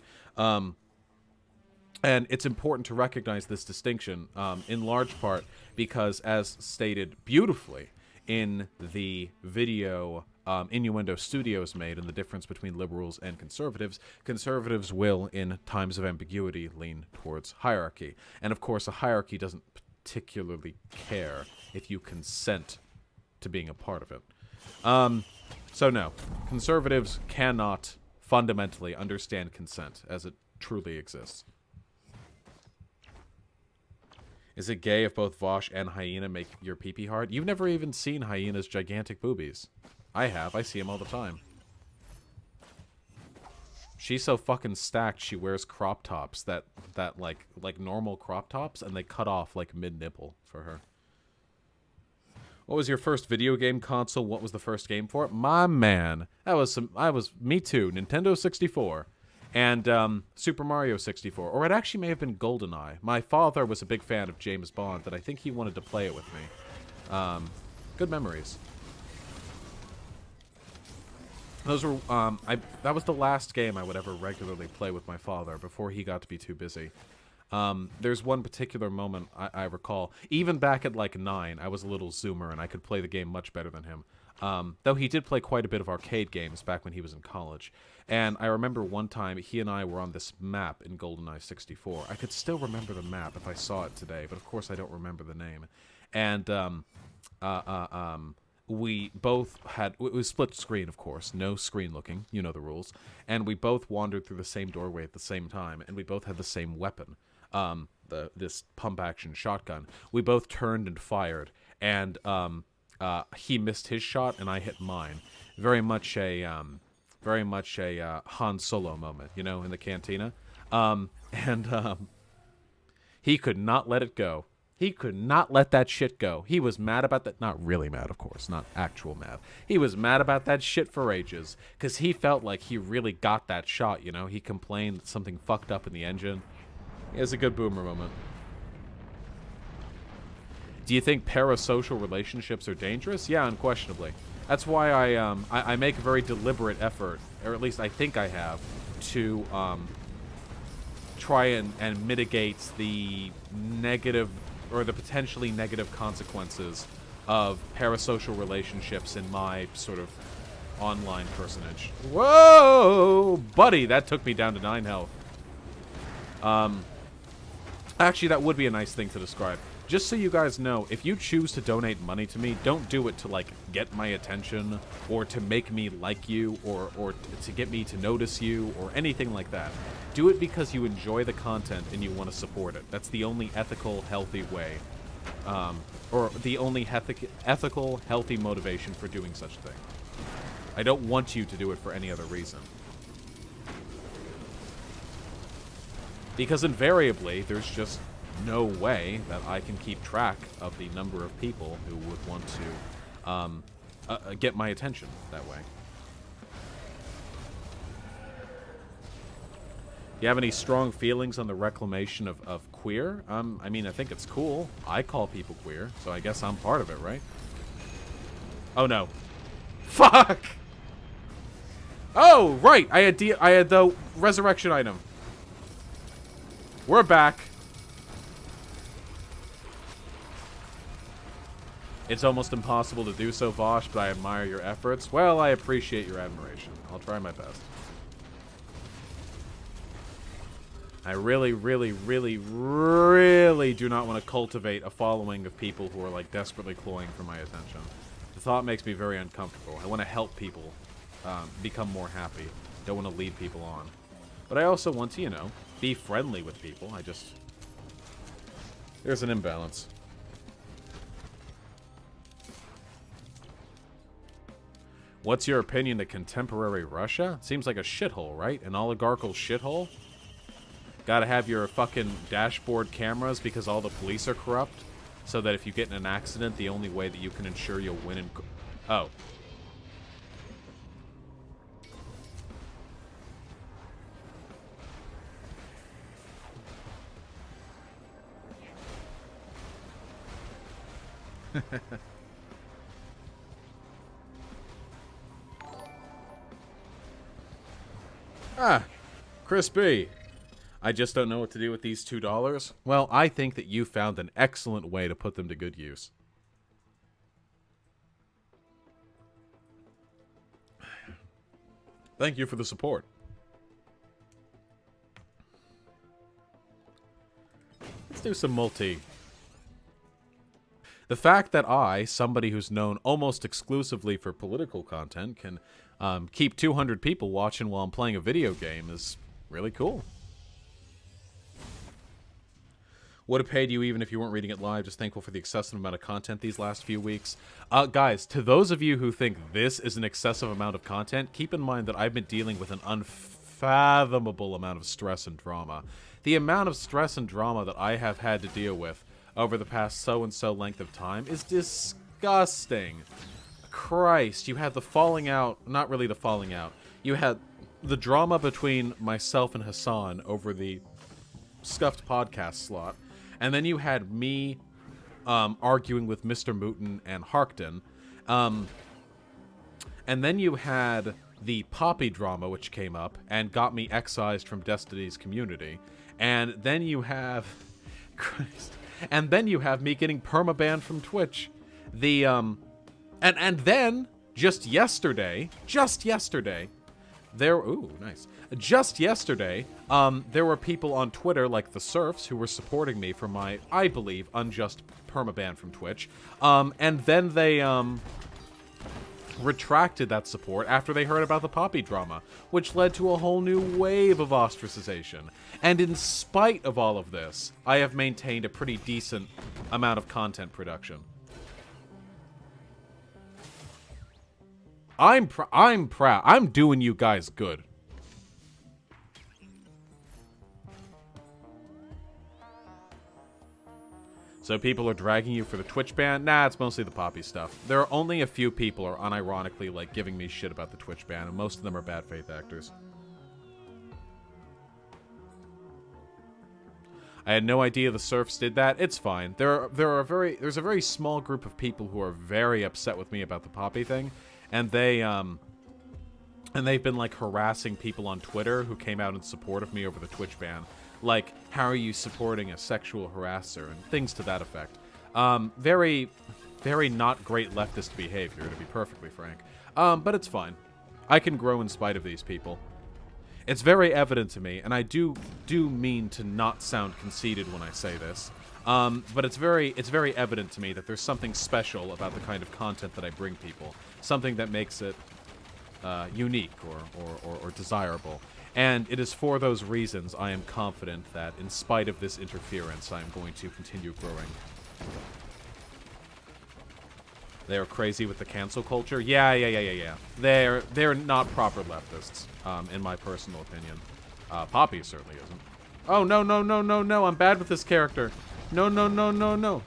And it's important to recognize this distinction, in large part because, as stated beautifully in the video Innuendo Studios made, and the difference between liberals and conservatives will, in times of ambiguity, lean towards hierarchy. And of course, a hierarchy doesn't particularly care if you consent to being a part of it. So no, conservatives cannot fundamentally understand consent as it truly exists. Is it gay if both Vaush and Hyena make your pee-pee hard? You've never even seen Hyena's gigantic boobies. I have. I see them all the time. She's so fucking stacked, she wears crop tops that like normal crop tops, and they cut off like mid-nipple for her. What was your first video game console? What was the first game for it? My man. Me too. Nintendo 64. And Super Mario 64. Or it actually may have been GoldenEye. My father was a big fan of James Bond, and I think he wanted to play it with me. Good memories. Those were, that was the last game I would ever regularly play with my father before he got to be too busy. There's one particular moment I recall. Even back at like 9, I was a little zoomer and I could play the game much better than him. Though he did play quite a bit of arcade games back when he was in college. And I remember one time he and I were on this map in GoldenEye 64. I could still remember the map if I saw it today, but of course I don't remember the name. And, we both had, it was split screen, of course, no screen looking, you know the rules, and we both wandered through the same doorway at the same time, and we both had the same weapon, this pump-action shotgun. We both turned and fired, and he missed his shot, and I hit mine. Very much a Han Solo moment, you know, in the cantina. He could not let it go. He could not let that shit go. He was mad about that. Not really mad, of course. Not actual mad. He was mad about that shit for ages. Because he felt like he really got that shot, you know? He complained that something fucked up in the engine. It was a good boomer moment. Do you think parasocial relationships are dangerous? Yeah, unquestionably. That's why I make a very deliberate effort, or at least I think I have, to try and mitigate the negative or the potentially negative consequences of parasocial relationships in my sort of online personage. Whoa! Buddy, that took me down to 9 health. Actually, that would be a nice thing to describe. Just so you guys know, if you choose to donate money to me, don't do it to, like, get my attention, or to make me like you, or to get me to notice you, or anything like that. Do it because you enjoy the content and you want to support it. That's the only ethical, healthy way, or the only ethical, healthy motivation for doing such a thing. I don't want you to do it for any other reason. Because invariably, there's just no way that I can keep track of the number of people who would want to get my attention that way. Do you have any strong feelings on the reclamation of queer? I mean, I think it's cool. I call people queer, so I guess I'm part of it, right? Oh, no. Fuck! Oh, right! I had the resurrection item. We're back. It's almost impossible to do so, Vaush, but I admire your efforts. Well, I appreciate your admiration. I'll try my best. I really, really, really, really do not want to cultivate a following of people who are, like, desperately cloying for my attention. The thought makes me very uncomfortable. I want to help people become more happy. Don't want to lead people on. But I also want to, you know, be friendly with people. There's an imbalance. What's your opinion of contemporary Russia? Seems like a shithole, right? An oligarchical shithole? Gotta have your fucking dashboard cameras because all the police are corrupt? So that if you get in an accident, the only way that you can ensure you'll win in... Oh. Ah, Chris B. I just don't know what to do with these $2. Well, I think that you found an excellent way to put them to good use. Thank you for the support. Let's do some multi. The fact that I, somebody who's known almost exclusively for political content, can keep 200 people watching while I'm playing a video game is really cool. Would have paid you even if you weren't reading it live. Just thankful for the excessive amount of content these last few weeks. Guys, to those of you who think this is an excessive amount of content, keep in mind that I've been dealing with an unfathomable amount of stress and drama. The amount of stress and drama that I have had to deal with over the past so-and-so length of time is disgusting. Christ, you had the falling out, not really the falling out. You had the drama between myself and Hassan over the scuffed podcast slot. And then you had me arguing with Mr. Mooten and Harkton. And then you had the Poppy drama, which came up and got me excised from Destiny's community. And then you have... Christ. And then you have me getting permabanned from Twitch. The, And then, just yesterday... Ooh, nice. Just yesterday, there were people on Twitter, like the Serfs, who were supporting me for my, I believe, unjust permaban from Twitch. And then they, retracted that support after they heard about the Poppy drama, which led to a whole new wave of ostracization. And in spite of all of this, I have maintained a pretty decent amount of content production. I'm proud. I'm doing you guys good. So people are dragging you for the Twitch ban? Nah, it's mostly the Poppy stuff. There are only a few people who are unironically, like, giving me shit about the Twitch ban, and most of them are bad faith actors. I had no idea the Serfs did that. It's fine. There's a very small group of people who are very upset with me about the Poppy thing. And they've been, like, harassing people on Twitter who came out in support of me over the Twitch ban. Like, how are you supporting a sexual harasser? And things to that effect. Very, very not great leftist behavior, to be perfectly frank. But it's fine. I can grow in spite of these people. It's very evident to me, and I do mean to not sound conceited when I say this. But it's very evident to me that there's something special about the kind of content that I bring people. Something that makes it unique or desirable. And it is for those reasons I am confident that, in spite of this interference, I am going to continue growing. They are crazy with the cancel culture? Yeah. They're not proper leftists, in my personal opinion. Poppy certainly isn't. Oh, no, I'm bad with this character. No. No.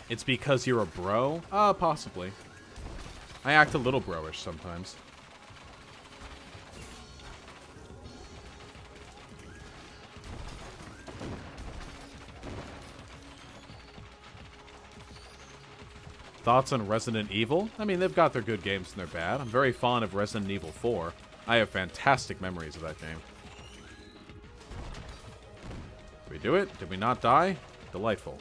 It's because you're a bro? Possibly. I act a little bro-ish sometimes. Thoughts on Resident Evil? I mean, they've got their good games and their bad. I'm very fond of Resident Evil 4. I have fantastic memories of that game. Did we do it? Did we not die? Delightful.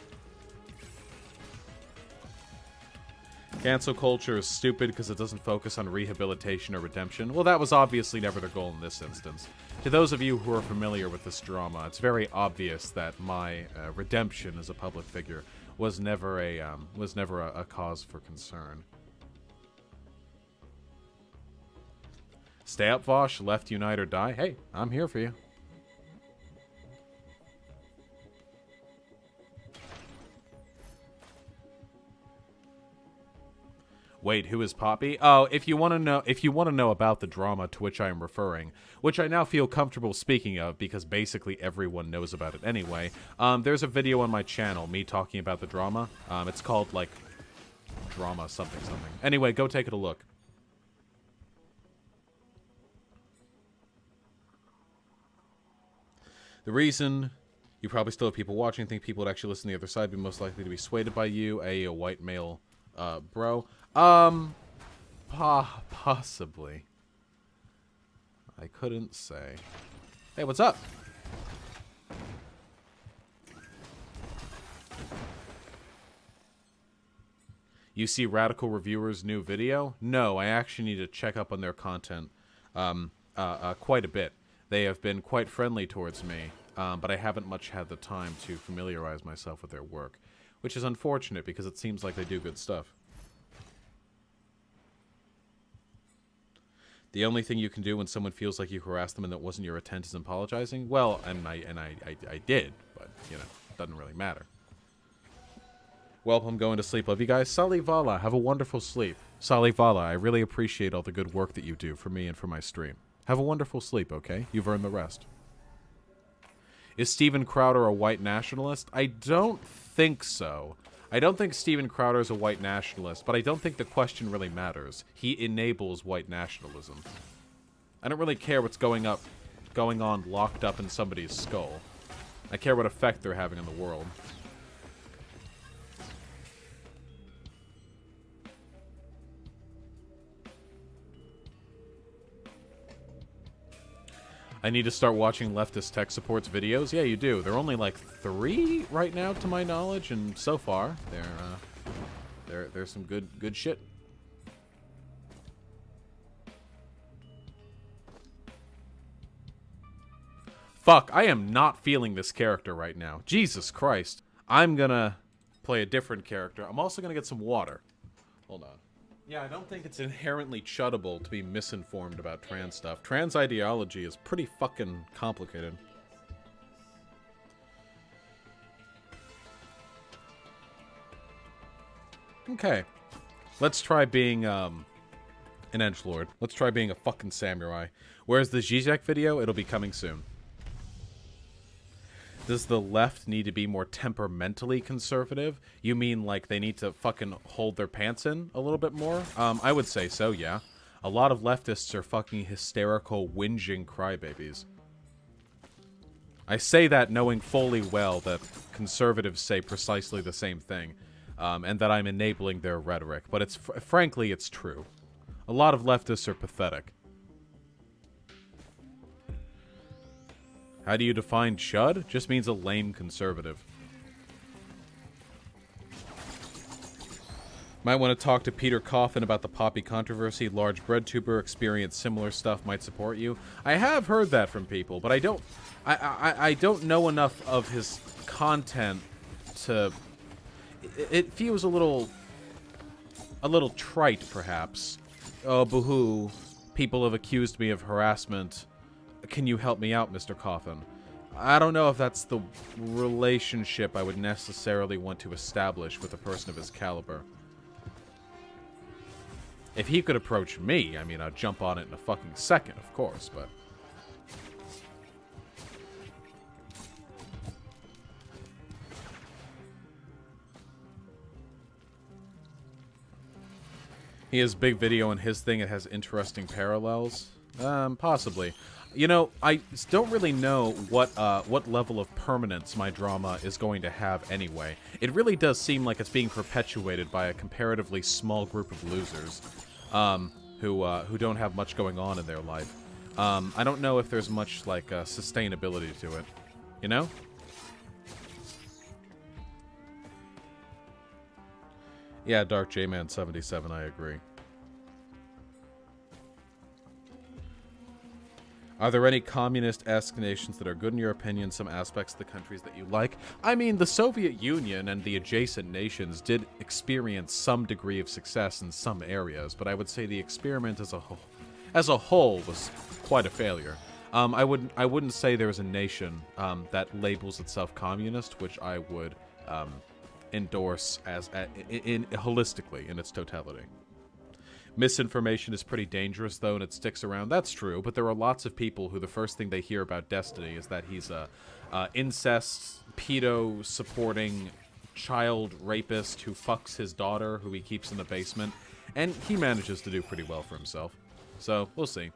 Cancel culture is stupid because it doesn't focus on rehabilitation or redemption. Well, that was obviously never the goal in this instance. To those of you who are familiar with this drama, it's very obvious that my redemption as a public figure was never a cause for concern. Stay up, Vaush. Left, unite, or die. Hey, I'm here for you. Wait, who is Poppy? Oh, if you want to know about the drama to which I am referring, which I now feel comfortable speaking of because basically everyone knows about it anyway. There's a video on my channel, me talking about the drama. It's called like drama something something. Anyway, go take it a look. The reason you probably still have people watching, think people would actually listen to the other side, be most likely to be swayed by you, a white male bro. Possibly. I couldn't say. Hey, what's up? You see Radical Reviewers' new video? No, I actually need to check up on their content quite a bit. They have been quite friendly towards me, but I haven't much had the time to familiarize myself with their work, which is unfortunate because it seems like they do good stuff. The only thing you can do when someone feels like you harassed them and that wasn't your intent is apologizing? Well, and I did, but, you know, doesn't really matter. Well, I'm going to sleep. Love you guys. Salivala, have a wonderful sleep. Salivala, I really appreciate all the good work that you do for me and for my stream. Have a wonderful sleep, okay? You've earned the rest. Is Steven Crowder a white nationalist? I don't think so. I don't think Steven Crowder is a white nationalist, but I don't think the question really matters. He enables white nationalism. I don't really care what's going on locked up in somebody's skull. I care what effect they're having on the world. I need to start watching leftist tech supports videos. Yeah, you do. There are only like 3 right now, to my knowledge, and so far there's some good shit. Fuck, I am not feeling this character right now. Jesus Christ. I'm gonna play a different character. I'm also gonna get some water. Hold on. Yeah, I don't think it's inherently chuttable to be misinformed about trans stuff. Trans ideology is pretty fucking complicated. Okay. Let's try being, an edgelord. Let's try being a fucking samurai. Where's the Zizek video? It'll be coming soon. Does the left need to be more temperamentally conservative? You mean like they need to fucking hold their pants in a little bit more? I would say so, yeah. A lot of leftists are fucking hysterical, whinging crybabies. I say that knowing fully well that conservatives say precisely the same thing, and that I'm enabling their rhetoric. But it's frankly, it's true. A lot of leftists are pathetic. How do you define chud? Just means a lame conservative. Might want to talk to Peter Coffin about the Poppy controversy. Large bread tuber experienced similar stuff, might support you. I have heard that from people, but I don't know enough of his content to... It feels a little trite, perhaps. Oh, boo-hoo. People have accused me of harassment. Can you help me out, Mr. Coffin? I don't know if that's the relationship I would necessarily want to establish with a person of his caliber. If he could approach me, I mean, I'd jump on it in a fucking second, of course, but... He has big video on his thing. It has interesting parallels. Possibly. You know, I don't really know what level of permanence my drama is going to have anyway. It really does seem like it's being perpetuated by a comparatively small group of losers, who don't have much going on in their life. I don't know if there's much, like, sustainability to it. You know? Yeah, Dark J-Man 77, I agree. Are there any communist-esque nations that are good in your opinion, some aspects of the countries that you like? I mean, the Soviet Union and the adjacent nations did experience some degree of success in some areas, but I would say the experiment as a whole was quite a failure. I wouldn't say there is a nation that labels itself communist, which I would endorse as holistically in its totality. Misinformation is pretty dangerous, though, and it sticks around. That's true, but there are lots of people who the first thing they hear about Destiny is that he's a incest, pedo-supporting child rapist who fucks his daughter, who he keeps in the basement, and he manages to do pretty well for himself. So, we'll see.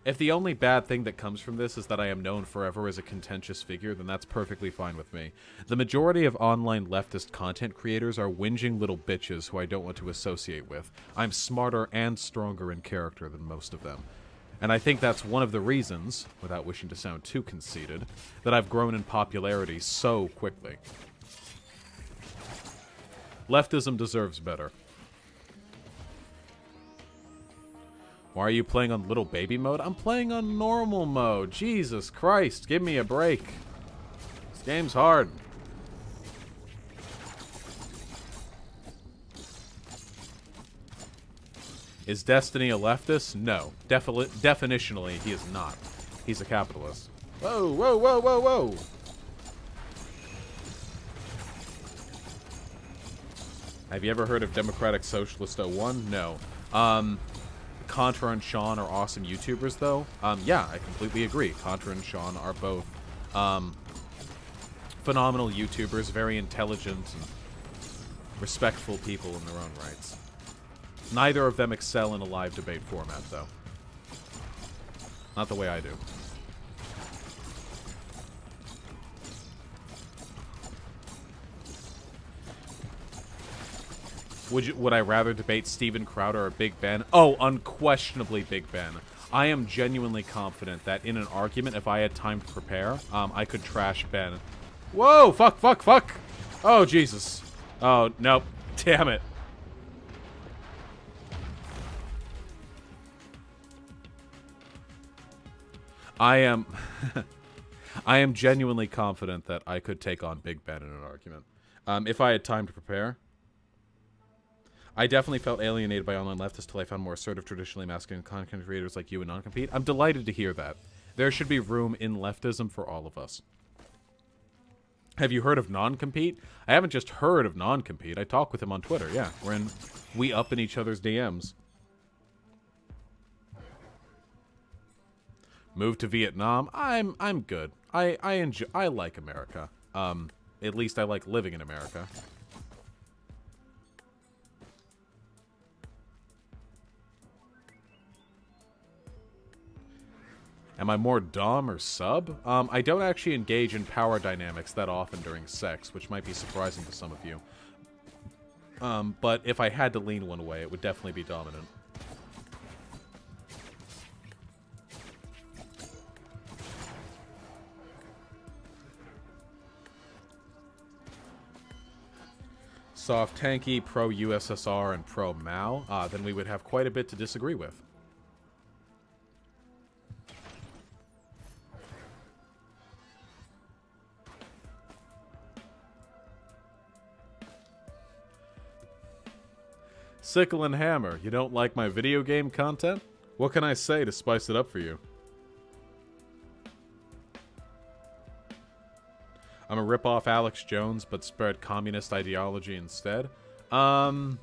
If the only bad thing that comes from this is that I am known forever as a contentious figure, then that's perfectly fine with me. The majority of online leftist content creators are whinging little bitches who I don't want to associate with. I'm smarter and stronger in character than most of them. And I think that's one of the reasons, without wishing to sound too conceited, that I've grown in popularity so quickly. Leftism deserves better. Why are you playing on little baby mode? I'm playing on normal mode. Jesus Christ, give me a break. This game's hard. Is Destiny a leftist? No. Definitionally, he is not. He's a capitalist. Whoa, whoa, whoa, whoa, whoa! Have you ever heard of Democratic Socialist 01? No. Contra and Sean are awesome YouTubers, though. Yeah, I completely agree. Contra and Sean are both phenomenal YouTubers, very intelligent and respectful people in their own rights. Neither of them excel in a live debate format, though. Not the way I do. Would I rather debate Steven Crowder or Big Ben? Oh, unquestionably Big Ben. I am genuinely confident that in an argument, if I had time to prepare, I could trash Ben. Whoa! Fuck, fuck, fuck! Oh, Jesus. Oh, nope. Damn it. I am... I am genuinely confident that I could take on Big Ben in an argument. If I had time to prepare... I definitely felt alienated by online leftists till I found more assertive, traditionally masculine content creators like you and non-compete. I'm delighted to hear that. There should be room in leftism for all of us. Have you heard of non-compete? I haven't just heard of non-compete. I talk with him on Twitter, yeah. We up in each other's DMs. Move to Vietnam? I'm good. I like America. At least I like living in America. Am I more dom or sub? I don't actually engage in power dynamics that often during sex, which might be surprising to some of you. But if I had to lean one way, it would definitely be dominant. Soft tanky, pro-USSR, and pro-Mao, then we would have quite a bit to disagree with. Sickle and Hammer, you don't like my video game content? What can I say to spice it up for you? I'm a rip-off Alex Jones, but spread communist ideology instead. Good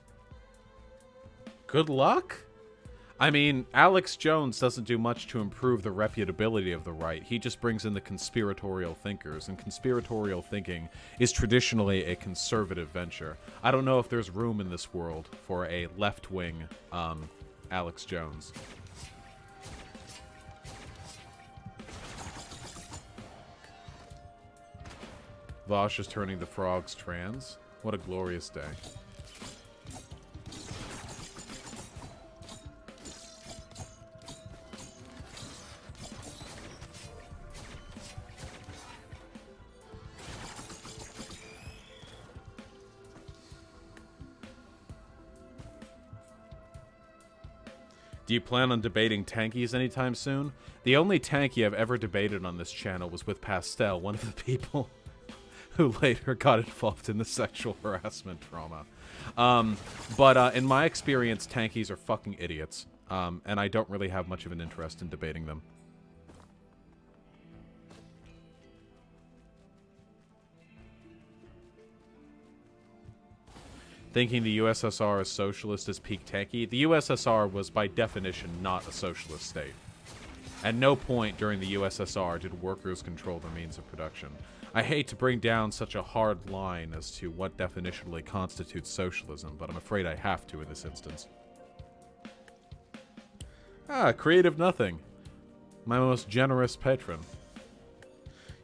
luck? I mean, Alex Jones doesn't do much to improve the reputability of the right. He just brings in the conspiratorial thinkers, and conspiratorial thinking is traditionally a conservative venture. I don't know if there's room in this world for a left-wing Alex Jones. Vaush is turning the frogs trans. What a glorious day. Do you plan on debating tankies anytime soon? The only tanky I've ever debated on this channel was with Pastel, one of the people who later got involved in the sexual harassment trauma. But in my experience, tankies are fucking idiots, and I don't really have much of an interest in debating them. Thinking the USSR is socialist is peak tanky. The USSR was, by definition, not a socialist state. At no point during the USSR did workers control the means of production. I hate to bring down such a hard line as to what definitionally constitutes socialism, but I'm afraid I have to in this instance. Ah, Creative Nothing. My most generous patron.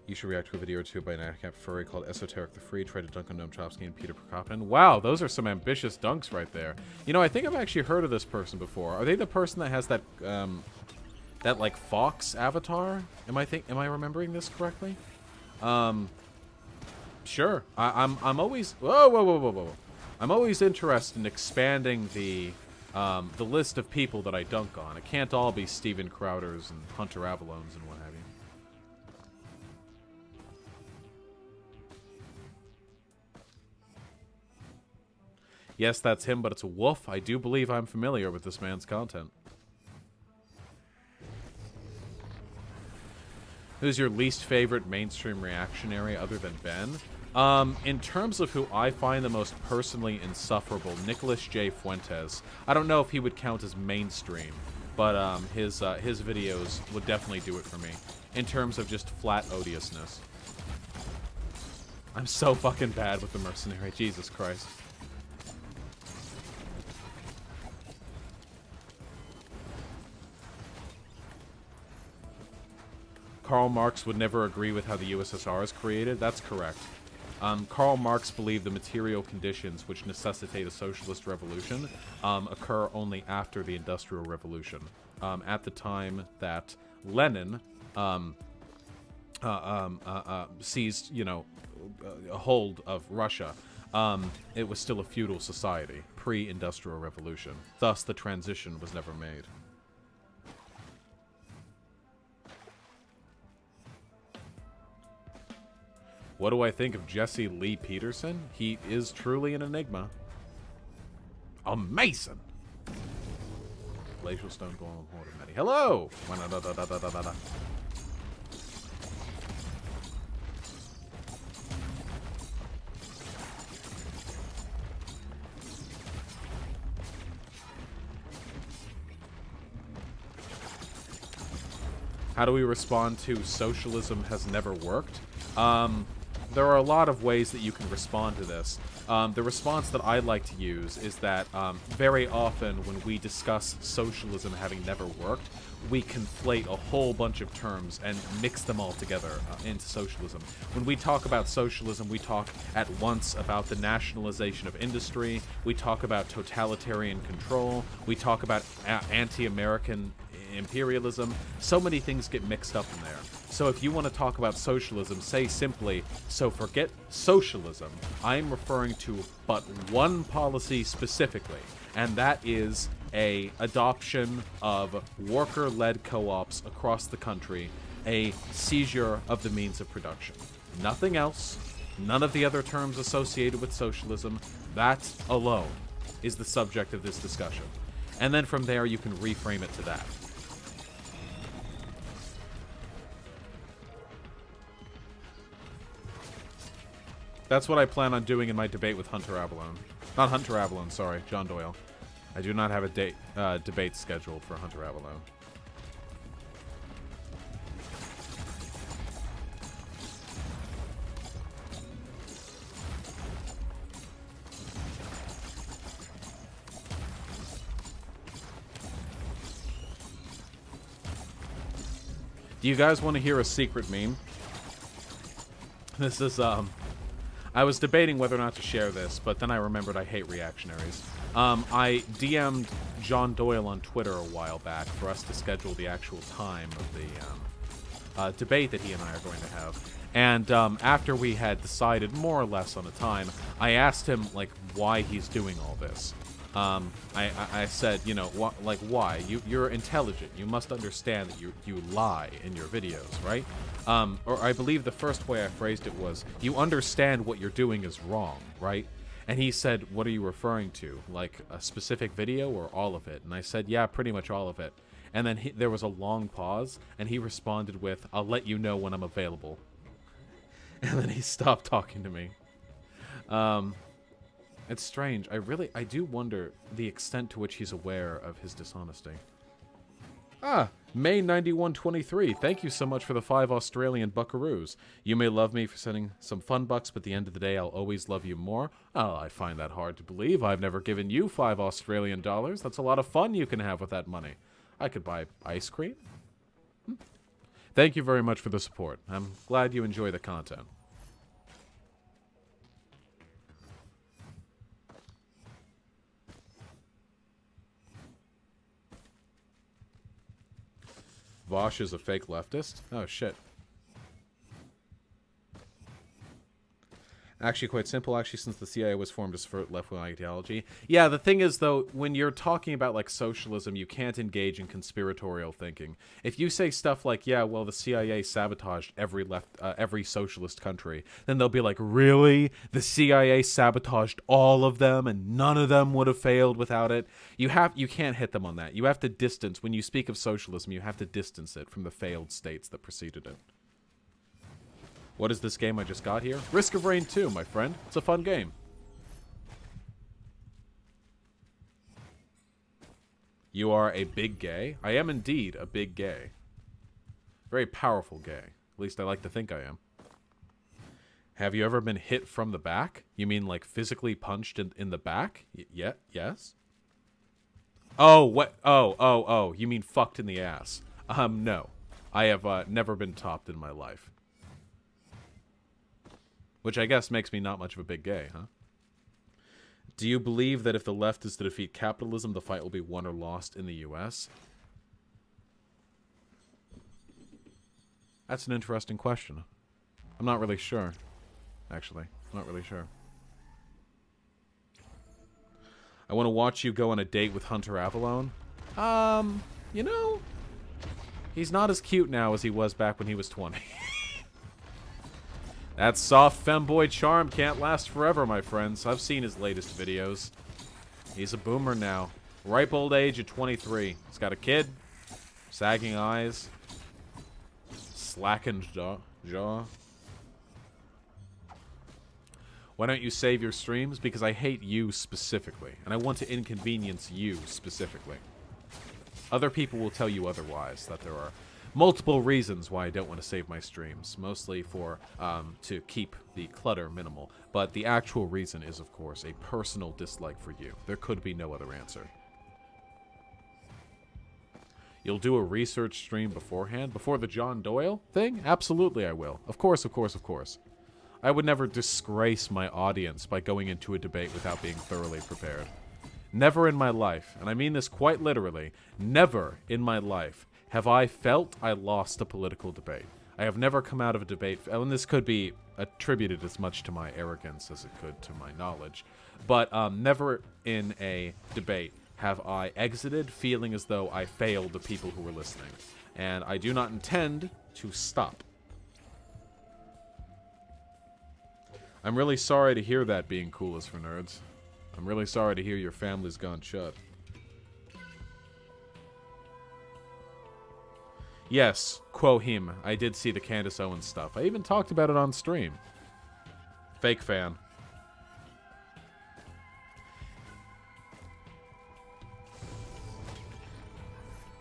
You should react to a video or two by an ACAP furry called Esoteric the Free. Try to dunk on Noam Chomsky and Peter Prokopin. Wow, those are some ambitious dunks right there. You know, I think I've actually heard of this person before. Are they the person that has that, that like fox avatar? Am I remembering this correctly? Sure. I'm always whoa. I'm always interested in expanding the list of people that I dunk on. It can't all be Steven Crowders and Hunter Avallones and what have you. Yes, that's him, but it's a wolf. I do believe I'm familiar with this man's content. Who's your least favorite mainstream reactionary other than Ben? In terms of who I find the most personally insufferable, Nicholas J. Fuentes. I don't know if he would count as mainstream, but his videos would definitely do it for me. In terms of just flat odiousness. I'm so fucking bad with the mercenary. Jesus Christ. Karl Marx would never agree with how the USSR is created. That's correct. Karl Marx believed the material conditions which necessitate a socialist revolution occur only after the Industrial Revolution. At the time that Lenin seized, you know, a hold of Russia, it was still a feudal society, pre-Industrial Revolution. Thus, the transition was never made. What do I think of Jesse Lee Peterson? He is truly an enigma. A Mason! Glacial Stone Golem Horde of Many. Hello! How do we respond to socialism has never worked? There are a lot of ways that you can respond to this. The response that I like to use is that very often when we discuss socialism having never worked, we conflate a whole bunch of terms and mix them all together into socialism. When we talk about socialism, we talk at once about the nationalization of industry, we talk about totalitarian control, we talk about anti-American imperialism. So many things get mixed up in there. So if you want to talk about socialism, say simply, so forget socialism. I'm referring to but one policy specifically, and that is a adoption of worker-led co-ops across the country, a seizure of the means of production. Nothing else, none of the other terms associated with socialism. That alone is the subject of this discussion. And then from there, you can reframe it to that. That's what I plan on doing in my debate with Hunter Avalone. Not Hunter Avalone, sorry, John Doyle. I do not have a debate scheduled for Hunter Avalon. Do you guys want to hear a secret meme? This is, I was debating whether or not to share this, but then I remembered I hate reactionaries. I DM'd John Doyle on Twitter a while back for us to schedule the actual time of the debate that he and I are going to have. And after we had decided more or less on a time, I asked him, like, why he's doing all this. I said, you know, like, why? You're intelligent. You must understand that you lie in your videos, right? Or I believe the first way I phrased it was, you understand what you're doing is wrong, right? And he said, what are you referring to? Like a specific video or all of it? And I said, yeah, pretty much all of it. And then there was a long pause, and he responded with, I'll let you know when I'm available. And then he stopped talking to me. It's strange. I do wonder the extent to which he's aware of his dishonesty. Ah, May 9123. Thank you so much for the 5 Australian buckaroos. You may love me for sending some fun bucks, but at the end of the day, I'll always love you more. Oh, I find that hard to believe. I've never given you 5 Australian dollars. That's a lot of fun you can have with that money. I could buy ice cream. Thank you very much for the support. I'm glad you enjoy the content. Vaush is a fake leftist? Oh, shit. Actually, quite simple, actually, since the CIA was formed to subvert left-wing ideology. Yeah, the thing is, though, when you're talking about, like, socialism, you can't engage in conspiratorial thinking. If you say stuff like, yeah, well, the CIA sabotaged every socialist country, then they'll be like, really? The CIA sabotaged all of them, and none of them would have failed without it? You can't hit them on that. You have to distance, when you speak of socialism, you have to distance it from the failed states that preceded it. What is this game I just got here? Risk of Rain 2, my friend. It's a fun game. You are a big gay? I am indeed a big gay. Very powerful gay. At least I like to think I am. Have you ever been hit from the back? You mean like physically punched in the back? Yeah, yes? Oh, what? Oh. You mean fucked in the ass. No. I have never been topped in my life. Which I guess makes me not much of a big gay, huh? Do you believe that if the left is to defeat capitalism, the fight will be won or lost in the U.S.? That's an interesting question. I'm not really sure, actually. I'm not really sure. I want to watch you go on a date with Hunter Avalon. You know, he's not as cute now as he was back when he was 20. That soft femboy charm can't last forever, my friends. I've seen his latest videos. He's a boomer now. Ripe old age at 23. He's got a kid, sagging eyes, slackened jaw. Why don't you save your streams? Because I hate you specifically, and I want to inconvenience you specifically. Other people will tell you otherwise, that there are multiple reasons why I don't want to save my streams, mostly for to keep the clutter minimal. But the actual reason is, of course, a personal dislike for you. There could be no other answer. You'll do a research stream beforehand? Before the John Doyle thing? Absolutely I will. Of course, of course, of course. I would never disgrace my audience by going into a debate without being thoroughly prepared. Never in my life, and I mean this quite literally, never in my life have I felt I lost a political debate. I have never come out of a debate, and this could be attributed as much to my arrogance as it could to my knowledge, but never in a debate have I exited feeling as though I failed the people who were listening. And I do not intend to stop. I'm really sorry to hear that, being cool is for nerds. I'm really sorry to hear your family's gone shut. Yes, quo him. I did see the Candace Owens stuff. I even talked about it on stream. Fake fan.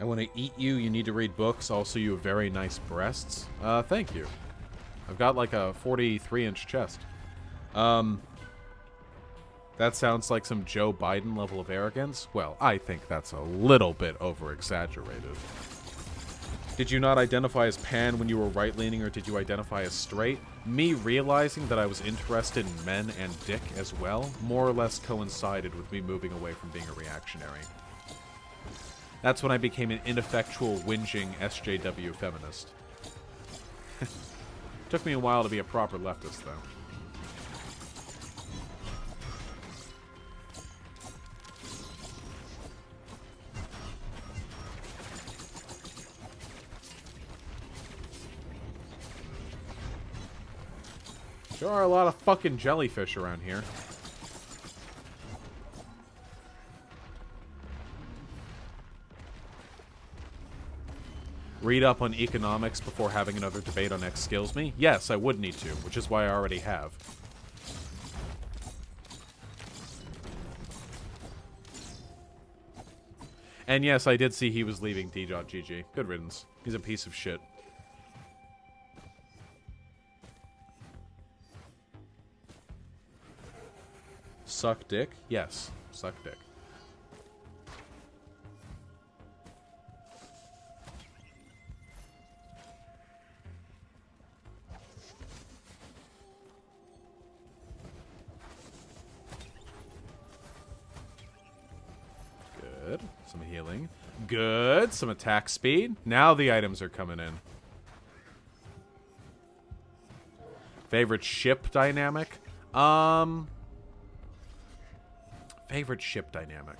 I want to eat you. You need to read books. Also, you have very nice breasts. Thank you. I've got like a 43-inch chest. That sounds like some Joe Biden level of arrogance. Well, I think that's a little bit over-exaggerated. Did you not identify as pan when you were right-leaning, or did you identify as straight? Me realizing that I was interested in men and dick as well more or less coincided with me moving away from being a reactionary. That's when I became an ineffectual, whinging SJW feminist. Took me a while to be a proper leftist, though. There are a lot of fucking jellyfish around here. Read up on economics before having another debate on X Skills Me? Yes, I would need to, which is why I already have. And yes, I did see he was leaving D.GG. Good riddance. He's a piece of shit. Suck dick? Yes, suck dick. Good. Some healing. Good. Some attack speed. Now the items are coming in. Favorite ship dynamic? Favorite ship dynamic.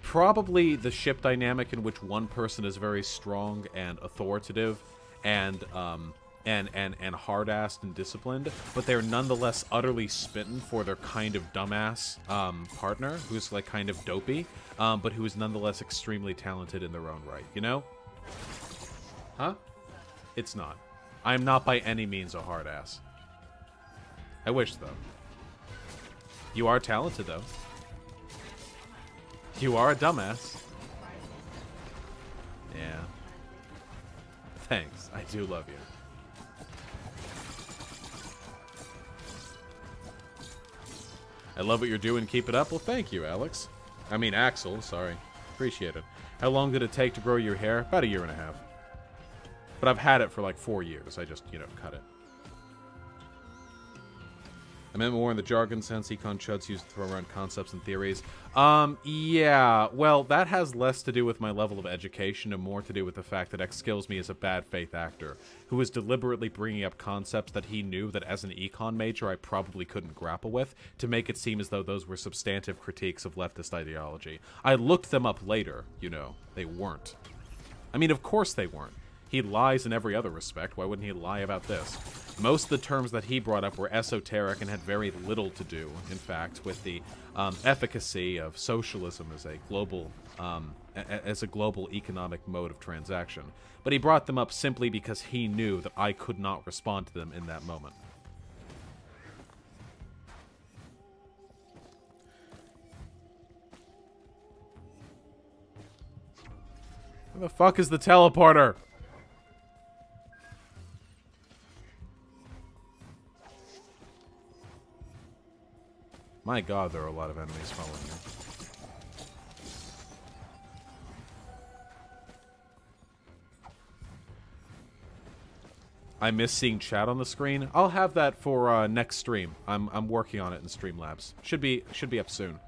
Probably the ship dynamic in which one person is very strong and authoritative and hard-assed and disciplined, but they're nonetheless utterly smitten for their kind of dumbass partner who's like kind of dopey, but who is nonetheless extremely talented in their own right, you know? Huh? It's not. I am not by any means a hard ass. I wish, though. You are talented, though. You are a dumbass. Yeah. Thanks. I do love you. I love what you're doing. Keep it up. Well, thank you, Alex. I mean, Axel. Sorry. Appreciate it. How long did it take to grow your hair? About 1.5 years. But I've had it for like 4 years. I just, you know, cut it. I meant more in the jargon sense. Econ chuds used to throw around concepts and theories. Yeah. Well, that has less to do with my level of education and more to do with the fact that X Skills Me is a bad faith actor who is deliberately bringing up concepts that he knew that as an econ major I probably couldn't grapple with to make it seem as though those were substantive critiques of leftist ideology. I looked them up later, you know. They weren't. I mean, of course they weren't. He lies in every other respect. Why wouldn't he lie about this? Most of the terms that he brought up were esoteric and had very little to do, in fact, with the efficacy of socialism as a global economic mode of transaction. But he brought them up simply because he knew that I could not respond to them in that moment. Where the fuck is the teleporter? My god, there are a lot of enemies following me. I miss seeing chat on the screen. I'll have that for next stream. I'm working on it in Streamlabs. Should be up soon.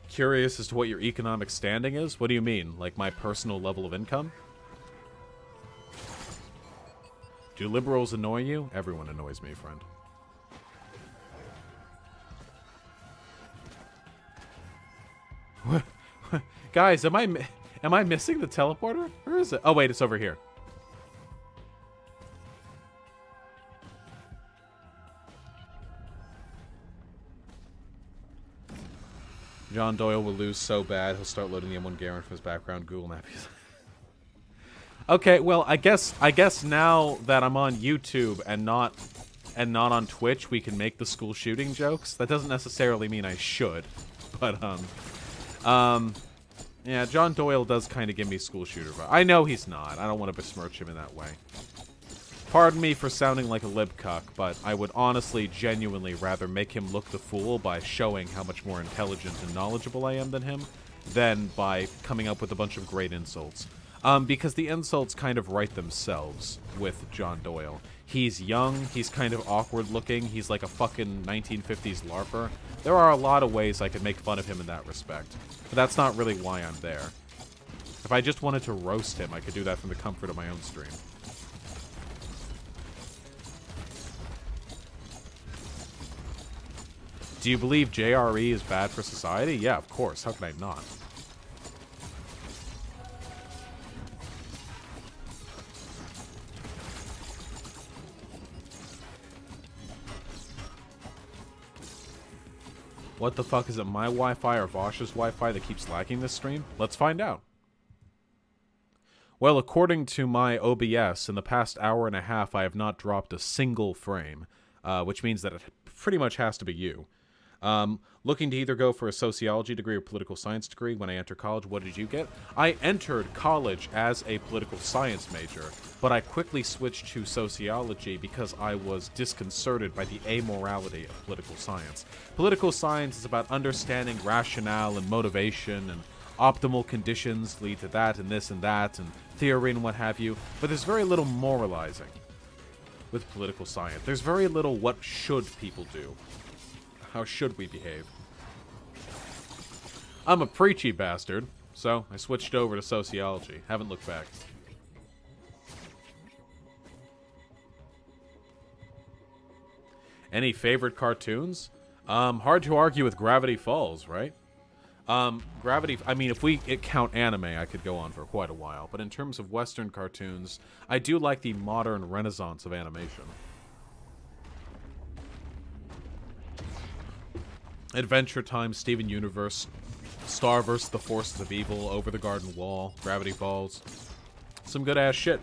Curious as to what your economic standing is? What do you mean? Like my personal level of income? Do liberals annoy you? Everyone annoys me, friend. Guys, am I missing the teleporter? Where is it? Oh wait, it's over here. John Doyle will lose so bad he'll start loading the M1 Garand from his background Google Map. Okay, well, I guess now that I'm on YouTube and not and not on Twitch, we can make the school shooting jokes. That doesn't necessarily mean I should, but, yeah, John Doyle does kind of give me school shooter vibe. I know he's not. I don't want to besmirch him in that way. Pardon me for sounding like a libcuck, but I would honestly, genuinely rather make him look the fool by showing how much more intelligent and knowledgeable I am than him, than by coming up with a bunch of great insults. Because the insults kind of write themselves with John Doyle. He's young, he's kind of awkward looking, he's like a fucking 1950s LARPer. There are a lot of ways I could make fun of him in that respect, but that's not really why I'm there. If I just wanted to roast him, I could do that from the comfort of my own stream. Do you believe JRE is bad for society? Yeah, of course. How can I not? What the fuck, is it my Wi-Fi or Vaush's Wi-Fi that keeps lagging this stream? Let's find out. Well, according to my OBS, in the past hour and a half, I have not dropped a single frame, which means that it pretty much has to be you. Looking to either go for a sociology degree or political science degree when I enter college. What did you get? I entered college as a political science major, but I quickly switched to sociology because I was disconcerted by the amorality of political science. Political science is about understanding rationale and motivation, and optimal conditions lead to that and this and that, and theory and what have you, but there's very little moralizing with political science. There's very little what should people do. How should we behave? I'm a preachy bastard, so I switched over to sociology. Haven't looked back. Any favorite cartoons? Hard to argue with Gravity Falls, right? Gravity, I mean, if we count anime, I could go on for quite a while. But in terms of Western cartoons, I do like the modern renaissance of animation. Adventure Time, Steven Universe, Star vs. the Forces of Evil, Over the Garden Wall, Gravity Falls. Some good-ass shit.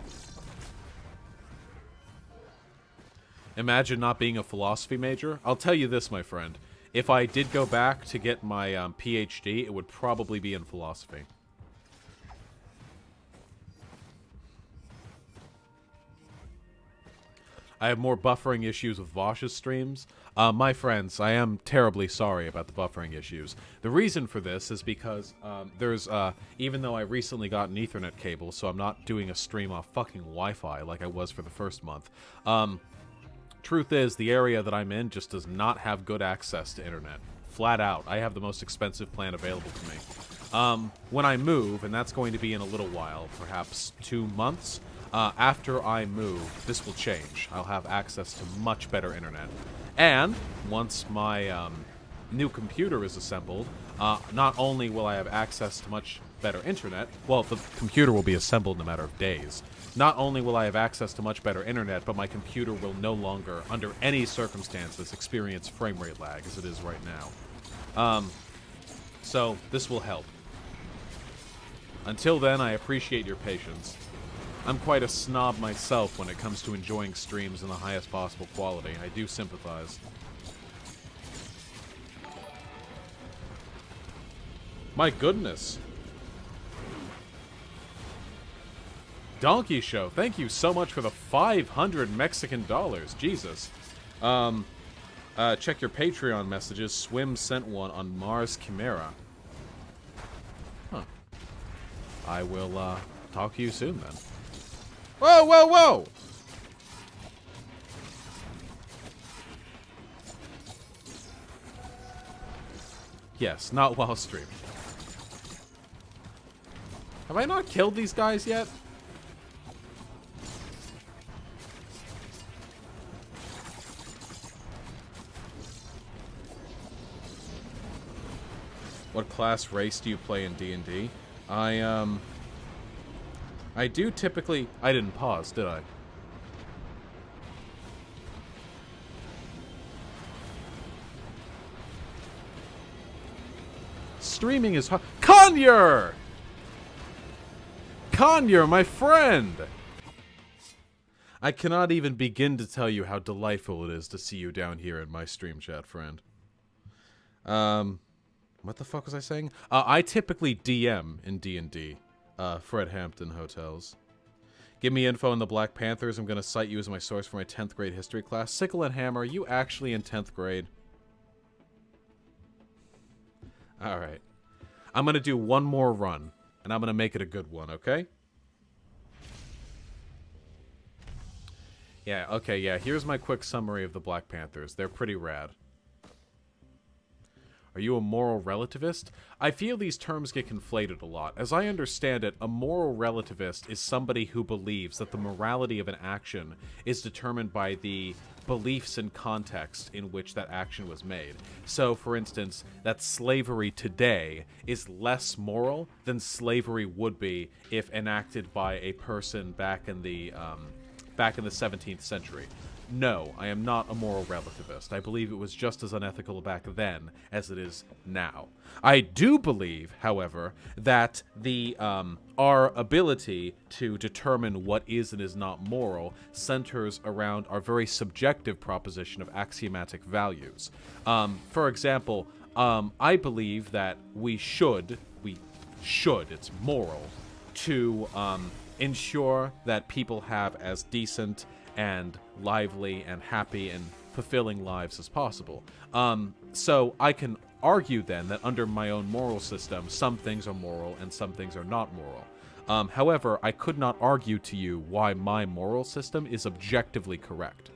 Imagine not being a philosophy major. I'll tell you this, my friend. If I did go back to get my PhD, it would probably be in philosophy. I have more buffering issues with Vaush's streams. My friends, I am terribly sorry about the buffering issues. The reason for this is because even though I recently got an Ethernet cable, so I'm not doing a stream off fucking Wi-Fi like I was for the first month. Truth is, the area that I'm in just does not have good access to internet. Flat out. I have the most expensive plan available to me. When I move, and that's going to be in a little while, perhaps 2 months, after I move, this will change. I'll have access to much better internet. And once my new computer is assembled, not only will I have access to much better internet, well, the computer will be assembled in a matter of days. Not only will I have access to much better internet, but my computer will no longer, under any circumstances, experience frame rate lag as it is right now. So this will help. Until then, I appreciate your patience. I'm quite a snob myself when it comes to enjoying streams in the highest possible quality. I do sympathize. My goodness. Donkey Show, thank you so much for the 500 Mexican dollars. Jesus. Check your Patreon messages. Swim sent one on Mars Chimera. Huh. I will, talk to you soon then. Whoa, whoa, whoa! Yes, not while streaming. Have I not killed these guys yet? What class race do you play in D&D? I do typically... I didn't pause, did I? Streaming is hard. Conyer! Conyer, my friend! I cannot even begin to tell you how delightful it is to see you down here in my stream chat, friend. What the fuck was I saying? I typically DM in D&D, Fred Hampton Hotels. Give me info on the Black Panthers. I'm going to cite you as my source for my 10th grade history class. Sickle and Hammer, are you actually in 10th grade? Alright. I'm going to do one more run, and I'm going to make it a good one, okay? Yeah, okay, yeah. Here's my quick summary of the Black Panthers. They're pretty rad. Are you a moral relativist? I feel these terms get conflated a lot. As I understand it, a moral relativist is somebody who believes that the morality of an action is determined by the beliefs and context in which that action was made. So, for instance, that slavery today is less moral than slavery would be if enacted by a person back in the 17th century. No, I am not a moral relativist. I believe it was just as unethical back then as it is now. I do believe, however, that our ability to determine what is and is not moral centers around our very subjective proposition of axiomatic values. For example, I believe that we should, it's moral, to ensure that people have as decent and lively and happy and fulfilling lives as possible. So I can argue then that under my own moral system, some things are moral and some things are not moral. However, I could not argue to you why my moral system is objectively correct.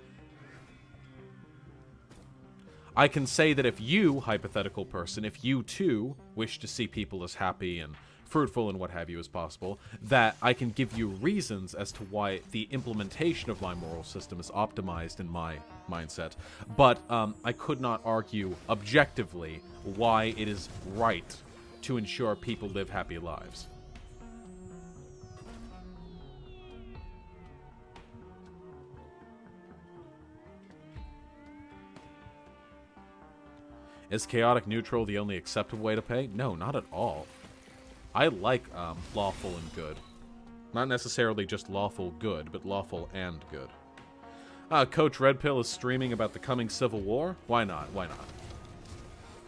I can say that if you, hypothetical person, if you too wish to see people as happy and fruitful and what have you as possible, that I can give you reasons as to why the implementation of my moral system is optimized in my mindset, but I could not argue objectively why it is right to ensure people live happy lives. Is chaotic neutral the only acceptable way to pay? No, not at all. I like lawful and good. Not necessarily just lawful good, but lawful and good. Coach Red Pill is streaming about the coming Civil War? Why not? Why not?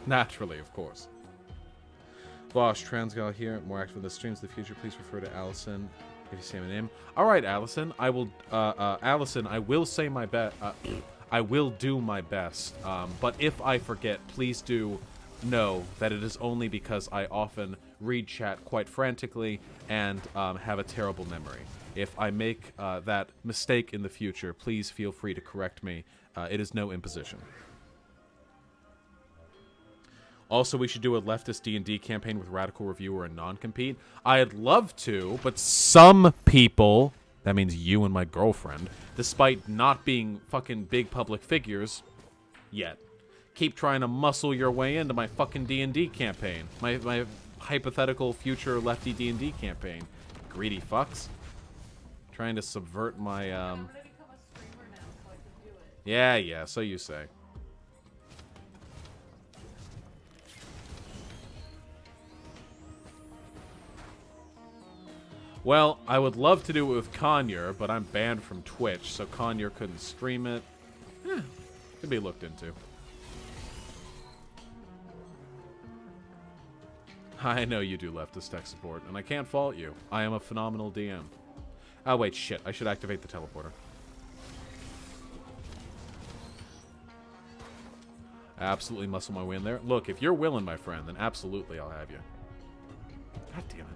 Naturally, of course. Vaush, Transgal here, more active in the streams in the future. Please refer to Allison if you say my name. Alright, Allison. I will, Allison, I will say my best. I will do my best. But if I forget, please do know that it is only because I often read chat quite frantically and have a terrible memory. If I make that mistake in the future, please feel free to correct me. It is no imposition. Also, we should do a leftist D&D campaign with Radical Reviewer and non-compete. I'd love to, but some people, that means you and my girlfriend, despite not being fucking big public figures yet, keep trying to muscle your way into my fucking D&D campaign. My hypothetical future lefty D&D campaign. Greedy fucks. Trying to subvert my,
I'm gonna become a streamer now so I can do it.
Yeah, so you say. Well, I would love to do it with Conyer, but I'm banned from Twitch, so Conyer couldn't stream it. Could be looked into. I know you do leftist tech support, and I can't fault you. I am a phenomenal DM. Oh, wait, shit. I should activate the teleporter. Absolutely muscle my way in there. Look, if you're willing, my friend, then absolutely I'll have you. God damn it.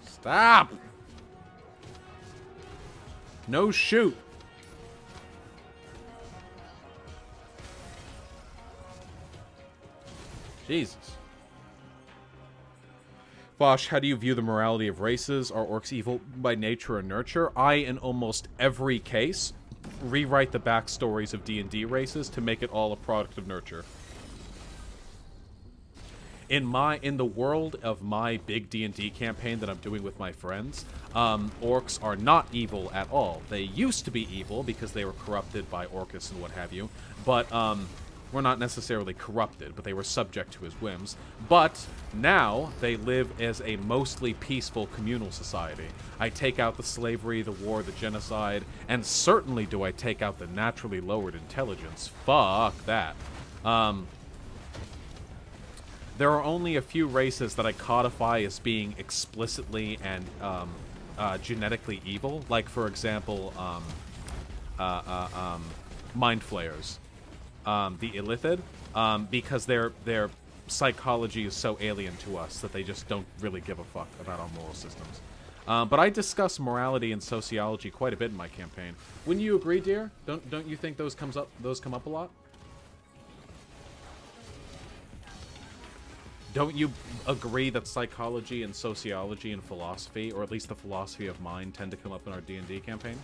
Stop! No shoot! Jesus. Vaush, how do you view the morality of races? Are orcs evil by nature or nurture? I, in almost every case, rewrite the backstories of D&D races to make it all a product of nurture. In the world of my big D&D campaign that I'm doing with my friends, orcs are not evil at all. They used to be evil because they were corrupted by Orcus and what have you, but were not necessarily corrupted, but they were subject to his whims. But now they live as a mostly peaceful communal society. I take out the slavery, the war, the genocide, and certainly do I take out the naturally lowered intelligence. Fuck that. There are only a few races that I codify as being explicitly and genetically evil. Like, for example, Mind Flayers. The Illithid, because their psychology is so alien to us that they just don't really give a fuck about our moral systems. But I discuss morality and sociology quite a bit in my campaign. Wouldn't you agree, dear? Don't you think those come up a lot? Don't you agree that psychology and sociology and philosophy, or at least the philosophy of mind, tend to come up in our D&D campaign?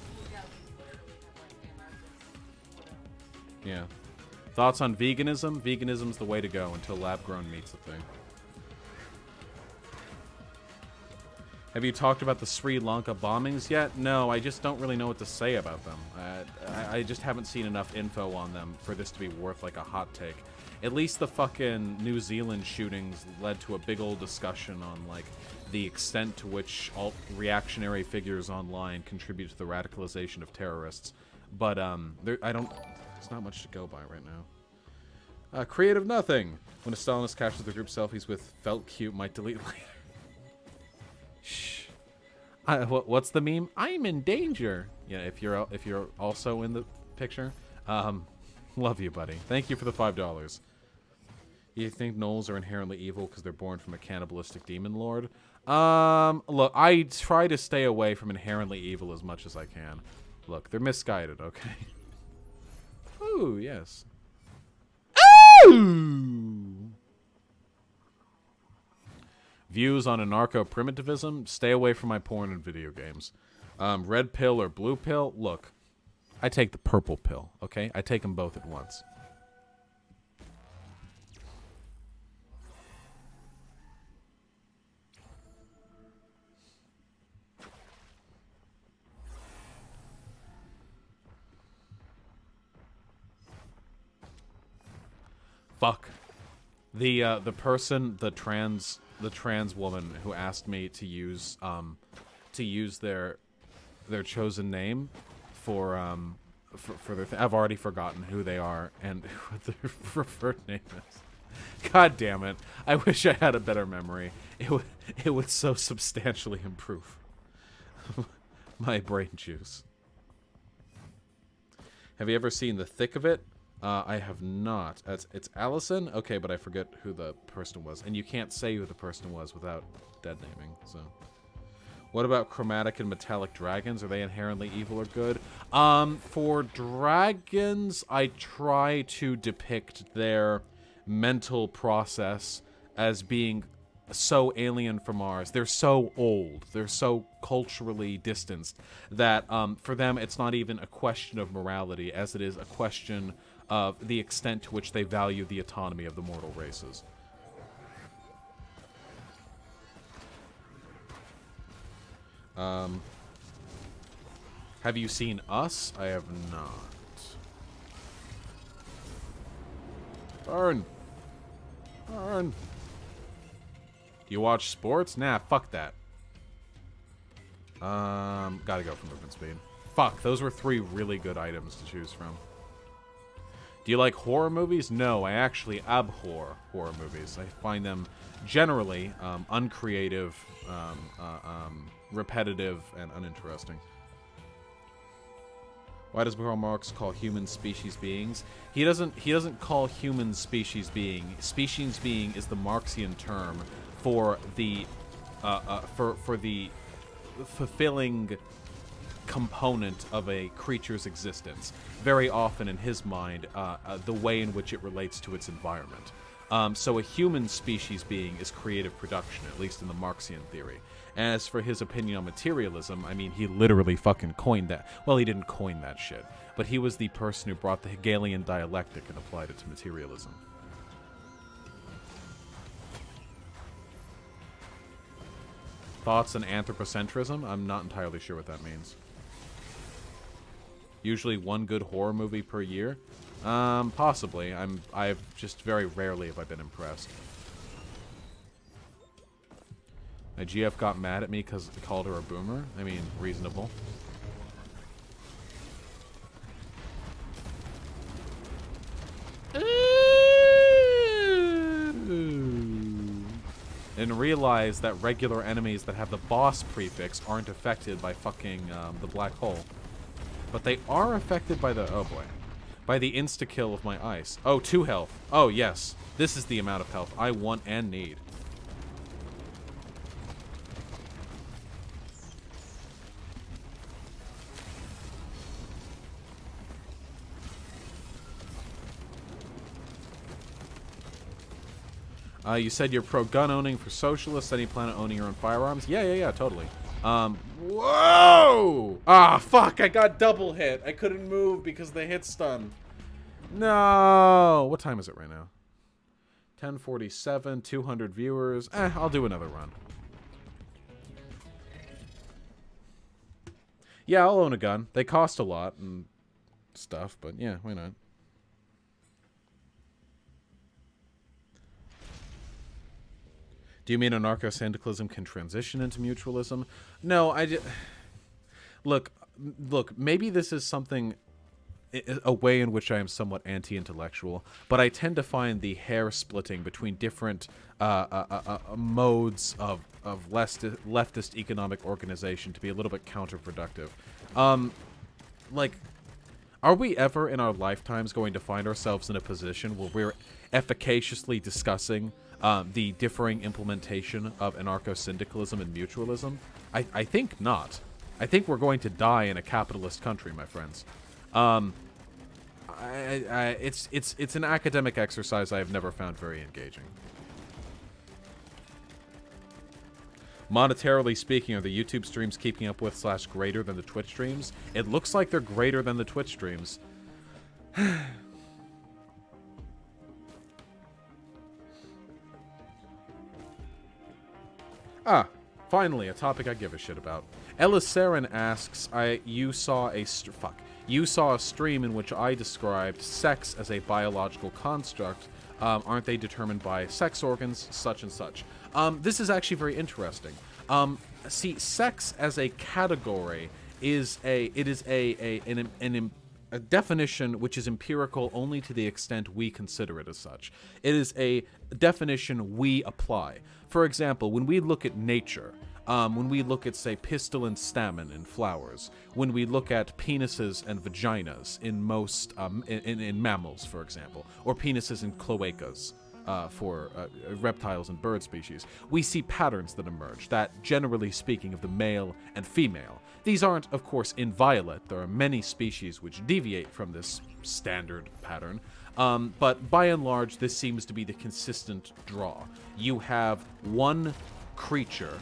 Yeah. Thoughts on veganism? Veganism's the way to go until lab-grown meat's a thing. Have you talked about the Sri Lanka bombings yet? No, I just don't really know what to say about them. I just haven't seen enough info on them for this to be worth, like, a hot take. At least the fucking New Zealand shootings led to a big old discussion on, like, the extent to which alt-reactionary figures online contribute to the radicalization of terrorists. But, there's not much to go by right now. Creative nothing. When a Stalinist captures the group selfies with felt cute, might delete later. Shh. What's the meme? I'm in danger. Yeah, if you're also in the picture. Love you, buddy. Thank you for the $5. You think gnolls are inherently evil because they're born from a cannibalistic demon lord? Look, I try to stay away from inherently evil as much as I can. Look, they're misguided, okay? Ooh, yes. Ooh! Views on anarcho-primitivism? Stay away from my porn and video games. Red pill or blue pill? Look, I take the purple pill, okay? I take them both at once. Fuck. The trans woman who asked me to use their chosen name for their I've already forgotten who they are and what their preferred name is. God damn it. I wish I had a better memory. It would so substantially improve my brain juice. Have you ever seen The Thick of It? I have not. It's Allison? Okay, but I forget who the person was. And you can't say who the person was without dead naming, so. What about chromatic and metallic dragons? Are they inherently evil or good? For dragons, I try to depict their mental process as being so alien from ours. They're so old. They're so culturally distanced that for them, it's not even a question of morality as it is a question of the extent to which they value the autonomy of the mortal races. Have you seen Us? I have not. Burn! Burn! Do you watch sports? Nah, fuck that. Gotta go for movement speed. Fuck, those were 3 really good items to choose from. Do you like horror movies? No, I actually abhor horror movies. I find them generally uncreative, repetitive, and uninteresting. Why does Karl Marx call humans species beings? He doesn't call humans species being. Species being is the Marxian term for the for the fulfilling component of a creature's existence. Very often, in his mind, the way in which it relates to its environment. So a human species being is creative production, at least in the Marxian theory. As for his opinion on materialism, I mean, he literally fucking coined that. Well, he didn't coin that shit, but he was the person who brought the Hegelian dialectic and applied it to materialism. Thoughts on anthropocentrism? I'm not entirely sure what that means. Usually one good horror movie per year. Possibly. I've just very rarely have I been impressed. My GF got mad at me because I called her a boomer. I mean, reasonable. And realize that regular enemies that have the boss prefix aren't affected by fucking the black hole. But they are affected by the... Oh, boy. By the insta-kill of my ice. Oh, 2 health. Oh, yes. This is the amount of health I want and need. You said you're pro-gun owning for socialists. Any plan on owning your own firearms? Yeah, totally. Whoa! Ah, fuck, I got double hit. I couldn't move because the hit stun. No! What time is it right now? 10:47, 200 viewers. I'll do another run. Yeah, I'll own a gun. They cost a lot and stuff, but yeah, why not? Do you mean anarcho-syndicalism can transition into mutualism? No, Look, maybe this is something, a way in which I am somewhat anti-intellectual, but I tend to find the hair-splitting between different modes of leftist economic organization to be a little bit counterproductive. Like, are we ever in our lifetimes going to find ourselves in a position where we're efficaciously discussing the differing implementation of anarcho-syndicalism and mutualism? I think not. I think we're going to die in a capitalist country, my friends. It's an academic exercise I have never found very engaging. Monetarily speaking, are the YouTube streams keeping up with / greater than the Twitch streams? It looks like they're greater than the Twitch streams. Finally, a topic I give a shit about. Elisaren asks, you saw a stream in which I described sex as a biological construct. Aren't they determined by sex organs, such and such? This is actually very interesting. See, sex as a category is a definition which is empirical only to the extent we consider it as such. It is a definition we apply. For example, when we look at nature, when we look at, say, pistil and stamen in flowers, when we look at penises and vaginas in most, in mammals, for example, or penises and cloacas for reptiles and bird species, we see patterns that emerge, that, generally speaking, of the male and female. These aren't, of course, inviolate. There are many species which deviate from this standard pattern. But by and large, this seems to be the consistent draw. You have one creature,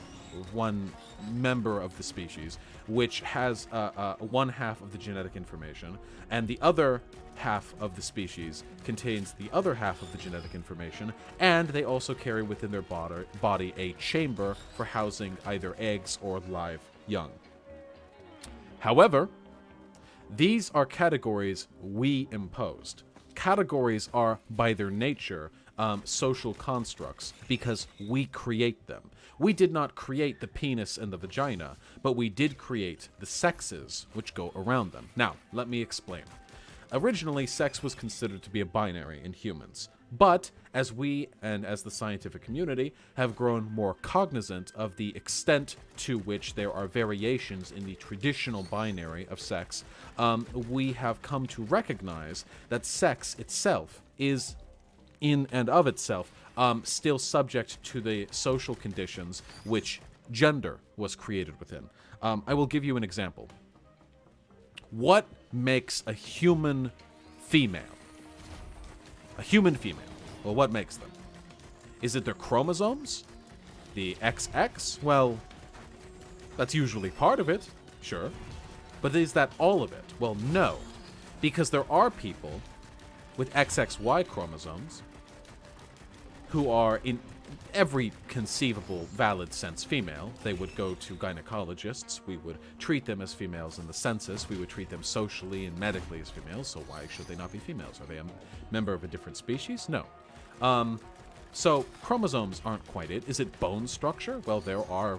one member of the species, which has one half of the genetic information, and the other half of the species contains the other half of the genetic information, and they also carry within their body a chamber for housing either eggs or live young. However, these are categories we imposed. Categories are, by their nature, social constructs because we create them. We did not create the penis and the vagina, but we did create the sexes which go around them. Now, let me explain. Originally, sex was considered to be a binary in humans. But as we, and as the scientific community, have grown more cognizant of the extent to which there are variations in the traditional binary of sex, we have come to recognize that sex itself is, in and of itself, still subject to the social conditions which gender was created within. I will give you an example. What makes a human female? A human female. Well, what makes them? Is it their chromosomes? The XX? Well, that's usually part of it, sure. But is that all of it? Well, no. Because there are people with XXY chromosomes who are every conceivable valid sense female. They would go to gynecologists. We would treat them as females in the census. We would treat them socially and medically as females. So why should they not be females? Are they a member of a different species? No. So chromosomes aren't quite it. Is it bone structure? Well, there are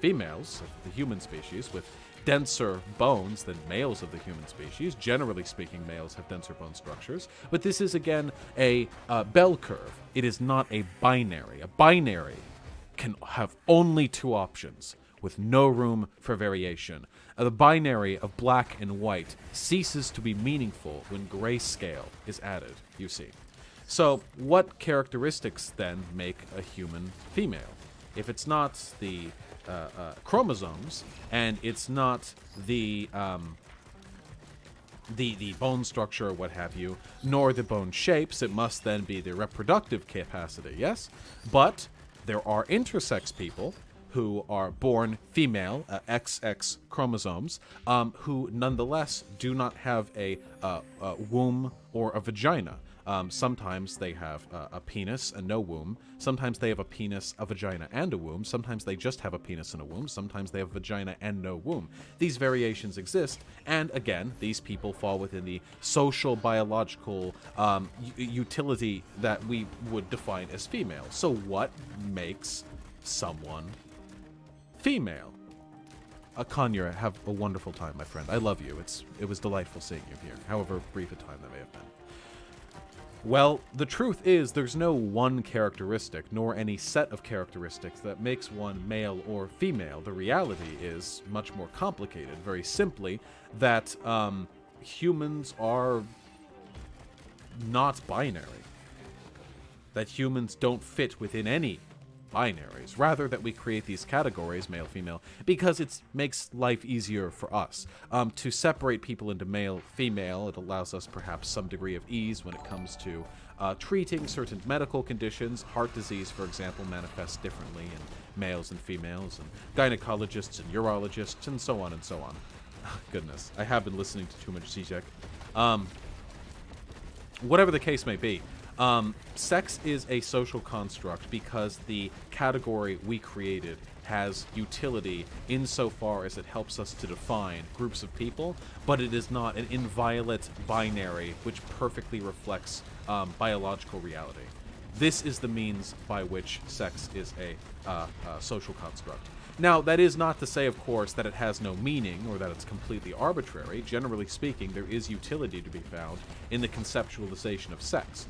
females of the human species with denser bones than males of the human species. Generally speaking, males have denser bone structures. But this is, again, a bell curve. It is not a binary. A binary can have only two options with no room for variation. The binary of black and white ceases to be meaningful when grayscale is added, you see. So what characteristics then make a human female? If it's not the chromosomes, and it's not the bone structure or what have you, nor the bone shapes, it must then be the reproductive capacity, yes? But there are intersex people who are born female, XX chromosomes, who nonetheless do not have a womb or a vagina. Sometimes they have a penis and no womb. Sometimes they have a penis, a vagina, and a womb. Sometimes they just have a penis and a womb. Sometimes they have a vagina and no womb. These variations exist, and again, these people fall within the social biological utility that we would define as female. So what makes someone female? Kanya, have a wonderful time, my friend. I love you. It was delightful seeing you here, however brief a time that may have been. Well, the truth is there's no one characteristic, nor any set of characteristics that makes one male or female. The reality is much more complicated. Very simply, that humans are not binary. That humans don't fit within any binaries. Rather, that we create these categories, male, female, because it makes life easier for us. To separate people into male, female, it allows us perhaps some degree of ease when it comes to treating certain medical conditions. Heart disease, for example, manifests differently in males and females, and gynecologists and urologists, and so on and so on. Goodness, I have been listening to too much CJEC. Whatever the case may be, sex is a social construct because the category we created has utility insofar as it helps us to define groups of people, but it is not an inviolate binary which perfectly reflects biological reality. This is the means by which sex is a social construct. Now, that is not to say, of course, that it has no meaning or that it's completely arbitrary. Generally speaking, there is utility to be found in the conceptualization of sex.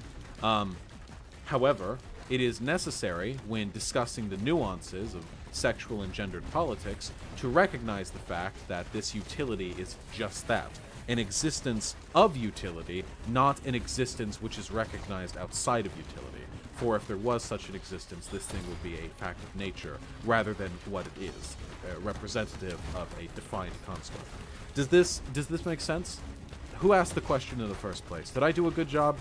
However, it is necessary when discussing the nuances of sexual and gendered politics to recognize the fact that this utility is just that, an existence of utility, not an existence which is recognized outside of utility. For if there was such an existence, this thing would be a fact of nature rather than what it is, representative of a defined construct. Does this make sense? Who asked the question in the first place? Did I do a good job?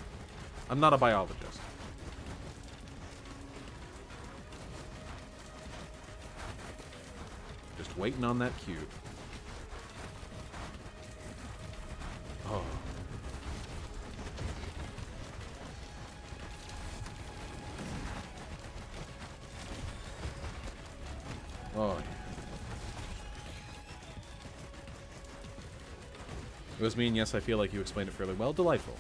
I'm not a biologist. Just waiting on that cue. Oh. Oh. It was me, and yes, I feel like you explained it fairly well. Delightful.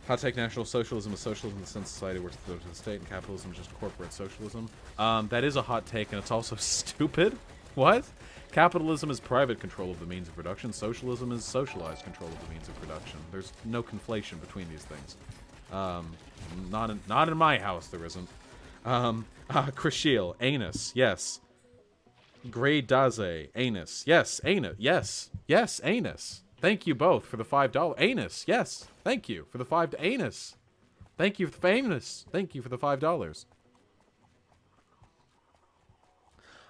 Hot take: National Socialism is socialism in the sense society works to the state, and capitalism is just corporate socialism. That is a hot take, and it's also stupid. What? Capitalism is private control of the means of production. Socialism is socialized control of the means of production. There's no conflation between these things. Not in my house, there isn't. Krishiel, anus, yes. Grey Daze, anus, yes, anus, yes, anus. Thank you both for the $5. Anus, yes. Thank you for the anus. Thank you for the anus. Thank you for the $5.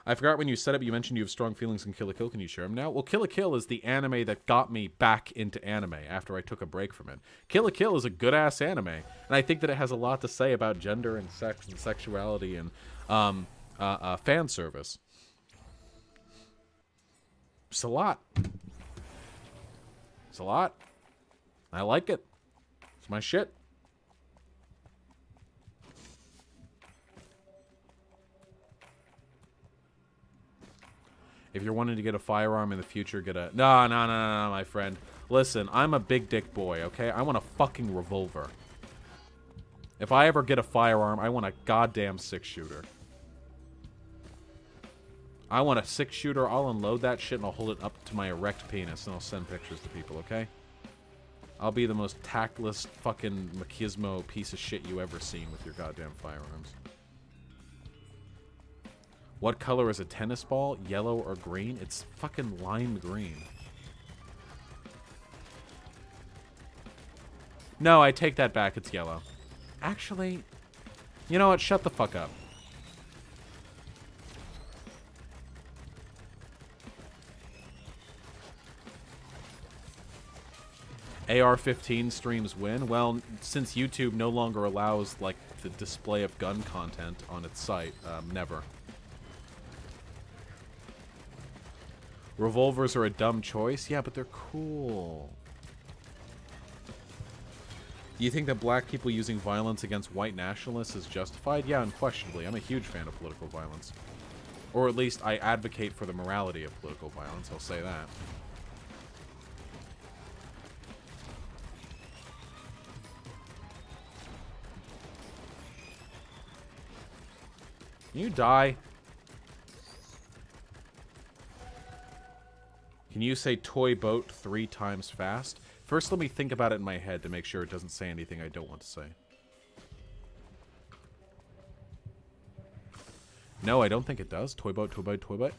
I forgot when you set up, you mentioned you have strong feelings in Kill la Kill. Can you share them now? Well, Kill la Kill is the anime that got me back into anime after I took a break from it. Kill la Kill is a good-ass anime, and I think that it has a lot to say about gender and sex and sexuality and fan service. It's a lot. It's a lot. I like it. It's my shit. If you're wanting to get a firearm in the future, get a... No, my friend. Listen, I'm a big dick boy, okay? I want a fucking revolver. If I ever get a firearm, I want a goddamn 6-shooter. I want a 6-shooter. I'll unload that shit and I'll hold it up to my erect penis and I'll send pictures to people, okay? I'll be the most tactless fucking machismo piece of shit you ever seen with your goddamn firearms. What color is a tennis ball? Yellow or green? It's fucking lime green. No, I take that back. It's yellow. Actually, you know what? Shut the fuck up. AR-15 streams win? Well, since YouTube no longer allows, like, the display of gun content on its site, never. Revolvers are a dumb choice? Yeah, but they're cool. Do you think that black people using violence against white nationalists is justified? Yeah, unquestionably. I'm a huge fan of political violence. Or at least I advocate for the morality of political violence, I'll say that. Can you die? Can you say toy boat 3 times fast? First, let me think about it in my head to make sure it doesn't say anything I don't want to say. No, I don't think it does. Toy boat, toy boat, toy boat.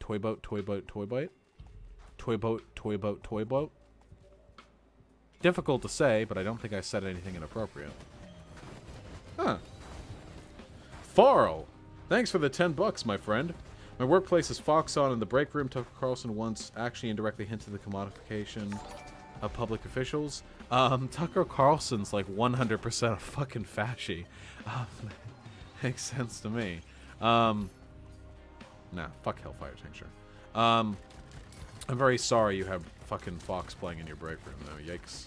Toy boat, toy boat, toy boat. Toy boat, toy boat, toy boat. Difficult to say, but I don't think I said anything inappropriate. Huh. Farrell! Thanks for the $10, my friend. My workplace is Fox on in the break room. Tucker Carlson once actually indirectly hinted the commodification of public officials. Tucker Carlson's like 100% a fucking fasci. Makes sense to me. Nah, fuck Hellfire Tincture. I'm very sorry you have fucking Fox playing in your break room, though. Yikes.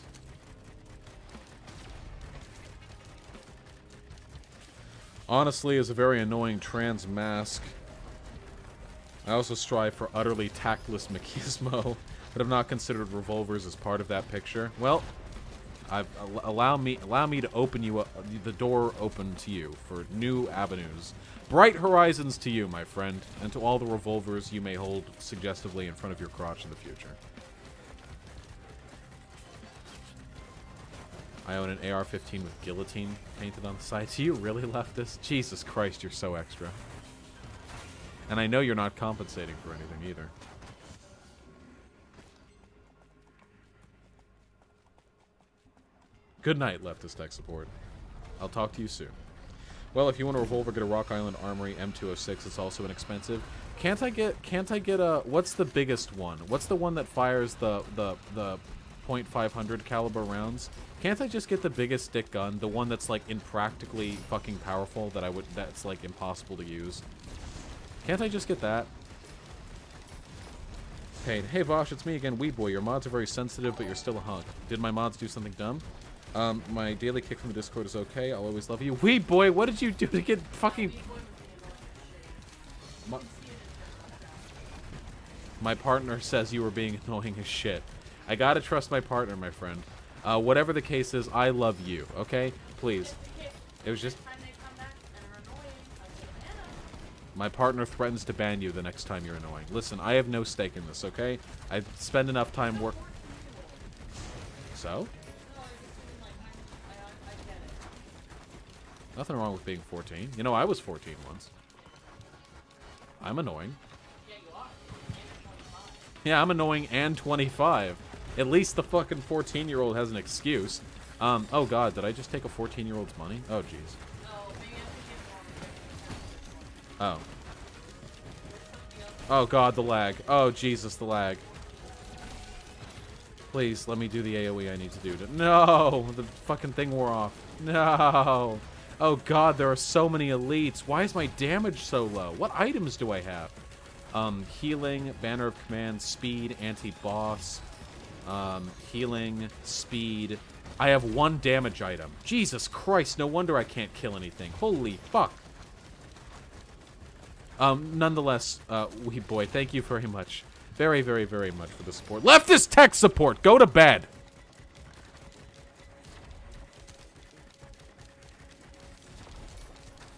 Honestly, is a very annoying trans mask. I also strive for utterly tactless machismo, but have not considered revolvers as part of that picture. Well, allow me to open you up, the door open to you for new avenues. Bright horizons to you, my friend, and to all the revolvers you may hold suggestively in front of your crotch in the future. I own an AR-15 with guillotine painted on the side. Do you really leftist? Jesus Christ, you're so extra. And I know you're not compensating for anything either. Good night, leftist tech support. I'll talk to you soon. Well, if you want a revolver, get a Rock Island Armory M206. It's also inexpensive. Can't I get a, what's the biggest one? What's the one that fires the .500 caliber rounds? Can't I just get the biggest stick gun, the one that's like impractically fucking powerful that's like impossible to use? Can't I just get that? Hey Vaush, it's me again, Weeboy. Your mods are very sensitive, but you're still a hunk. Did my mods do something dumb? My daily kick from the Discord is okay. I'll always love you. Weeboy, what did you do to get fucking... My partner says you were being annoying as shit. I gotta trust my partner, my friend. Whatever the case is, I love you, okay? Please. It was just... My partner threatens to ban you the next time you're annoying. Listen, I have no stake in this, okay? I spend enough time work... So? Nothing wrong with being 14. You know, I was 14 once. I'm annoying. Yeah, I'm annoying and 25. At least the fucking 14-year-old has an excuse. Oh god, did I just take a 14-year-old's money? Oh, jeez. Oh. Oh god, the lag. Oh, Jesus, the lag. Please, let me do the AoE I need to do. No! The fucking thing wore off. No! Oh god, there are so many elites. Why is my damage so low? What items do I have? Healing, Banner of Command, Speed, Anti-Boss, Healing, Speed. I have 1 damage item. Jesus Christ, no wonder I can't kill anything. Holy fuck. Nonetheless, Wee Boy, thank you very much. Very, very, very much for the support. Leftist tech support! Go to bed!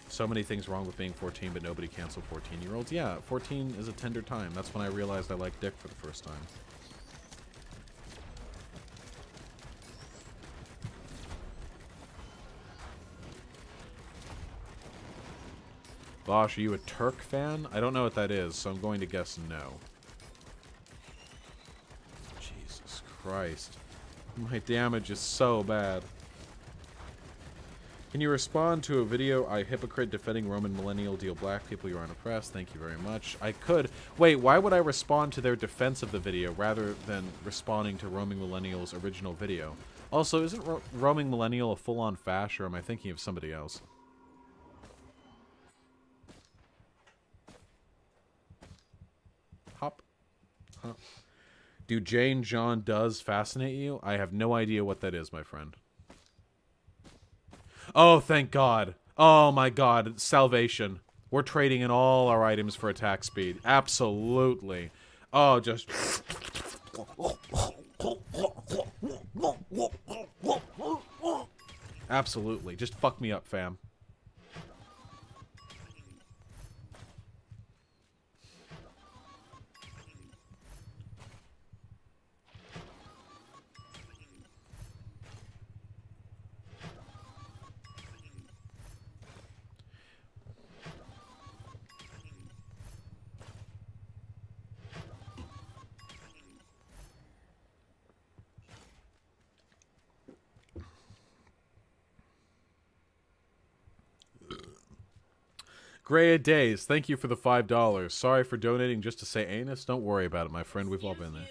So many things wrong with being 14, but nobody canceled 14-year-olds. Yeah, 14 is a tender time. That's when I realized I liked dick for the first time. Vaush, are you a Turk fan? I don't know what that is, so I'm going to guess no. Jesus Christ. My damage is so bad. Can you respond to a video, I hypocrite defending Roman millennial deal black people you're unoppressed? Thank you very much. I could. Wait, why would I respond to their defense of the video rather than responding to Roaming Millennial's original video? Also, isn't Roaming Millennial a full-on fash, or am I thinking of somebody else? Hop. Huh. Do Jane John Does fascinate you? I have no idea what that is, my friend. Oh, thank God. Oh, my God. Salvation. We're trading in all our items for attack speed. Absolutely. Oh, just... Absolutely. Just fuck me up, fam. Gray Days, thank you for the $5. Sorry for donating just to say anus. Don't worry about it, my friend. We've all been there.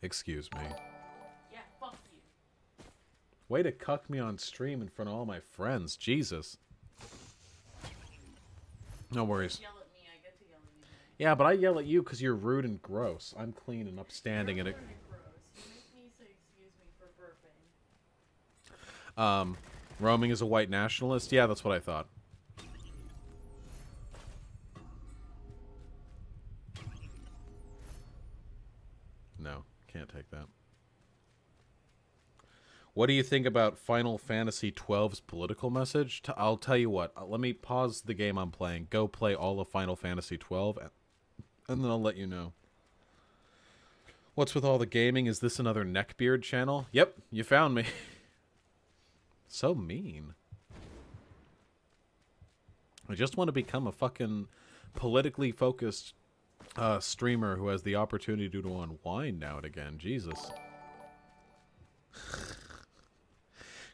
Excuse me.
Yeah, fuck you.
Way to cuck me on stream in front of all my friends. Jesus. No worries.
Yell at me, I get to yell at you.
Yeah, but I yell at you because you're rude and gross. I'm clean and upstanding and...
You're rude and gross. You make me say excuse me for burping.
Roaming is a white nationalist? Yeah, that's what I thought. No, can't take that. What do you think about Final Fantasy XII's political message? I'll tell you what. Let me pause the game I'm playing. Go play all of Final Fantasy XII, and then I'll let you know. What's with all the gaming? Is this another neckbeard channel? Yep, you found me. So mean. I just want to become a fucking politically focused streamer who has the opportunity to unwind now and again. Jesus.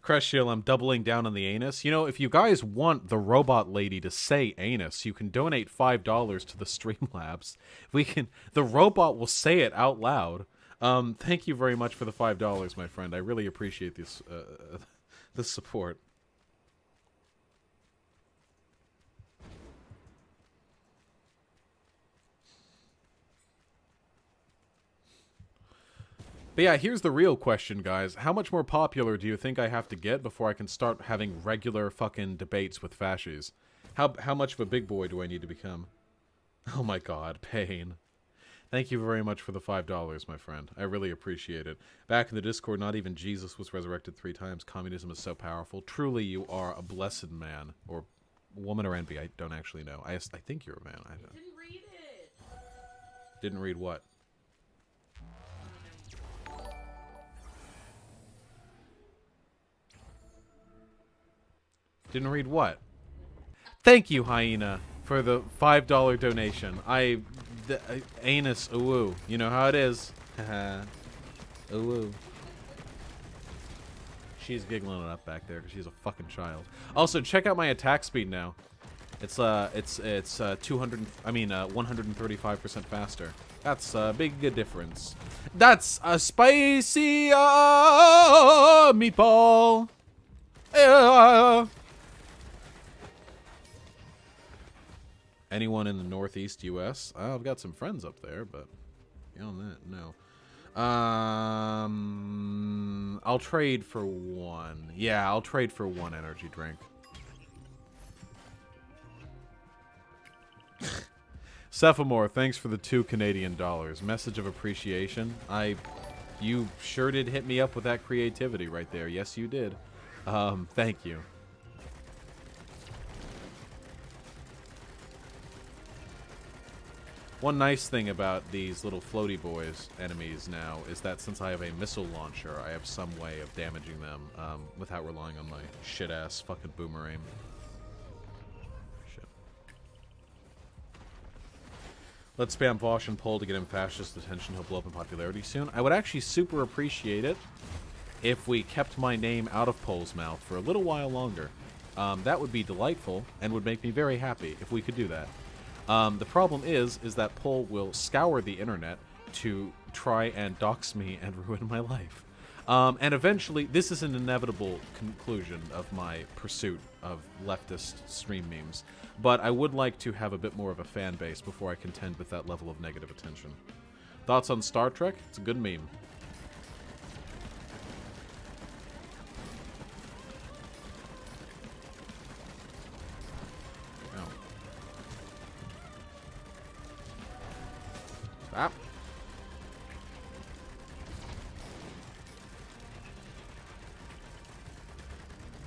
Crush Shield, I'm doubling down on the anus. You know, if you guys want the robot lady to say anus, you can donate $5 to the Streamlabs. The robot will say it out loud. Thank you very much for the $5, my friend. I really appreciate this support. But yeah, here's the real question, guys. How much more popular do you think I have to get before I can start having regular fucking debates with fascists? How much of a big boy do I need to become? Oh my god, pain. Thank you very much for the $5, my friend. I really appreciate it. Back in the Discord, not even Jesus was resurrected 3 times. Communism is so powerful. Truly, you are a blessed man. Or woman or envy, I don't actually know. I think you're a man. I don't.
Didn't read it.
Didn't read what? Didn't read what? Thank you, Hyena, for the $5 donation. Anus, ooh, you know how it is. Haha. Ooh. She's giggling it up back there because she's a fucking child. Also, check out my attack speed now. It's 135% faster. That's a big difference. That's a spicy meatball. Anyone in the Northeast U.S.? I've got some friends up there, but beyond that, no. I'll trade for one. Yeah, I'll trade for one energy drink. Cephomore, thanks for the $2 Canadian. Message of appreciation. You sure did hit me up with that creativity right there. Yes, you did. Thank you. One nice thing about these little floaty boys enemies now is that since I have a missile launcher, I have some way of damaging them without relying on my shit-ass fucking boomerang. Shit. Let's spam Vaush and Pole to get him fascist attention. He'll blow up in popularity soon. I would actually super appreciate it if we kept my name out of Pole's mouth for a little while longer. That would be delightful and would make me very happy if we could do that. The problem is that Pole will scour the internet to try and dox me and ruin my life. And eventually, this is an inevitable conclusion of my pursuit of leftist stream memes. But I would like to have a bit more of a fan base before I contend with that level of negative attention. Thoughts on Star Trek? It's a good meme. Stop.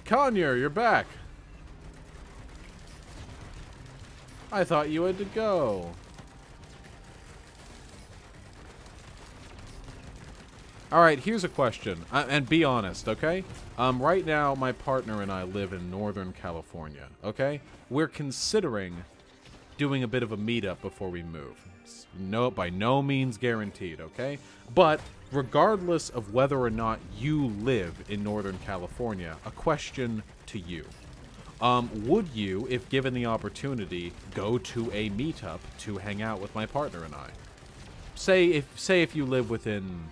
Conyer, you're back. I thought you had to go. Alright, here's a question. And be honest, okay? Right now, my partner and I live in Northern California, okay? We're considering doing a bit of a meetup before we move. By no means guaranteed, okay? But regardless of whether or not you live in Northern California, a question to you. Would you, if given the opportunity, go to a meetup to hang out with my partner and I? Say if you live within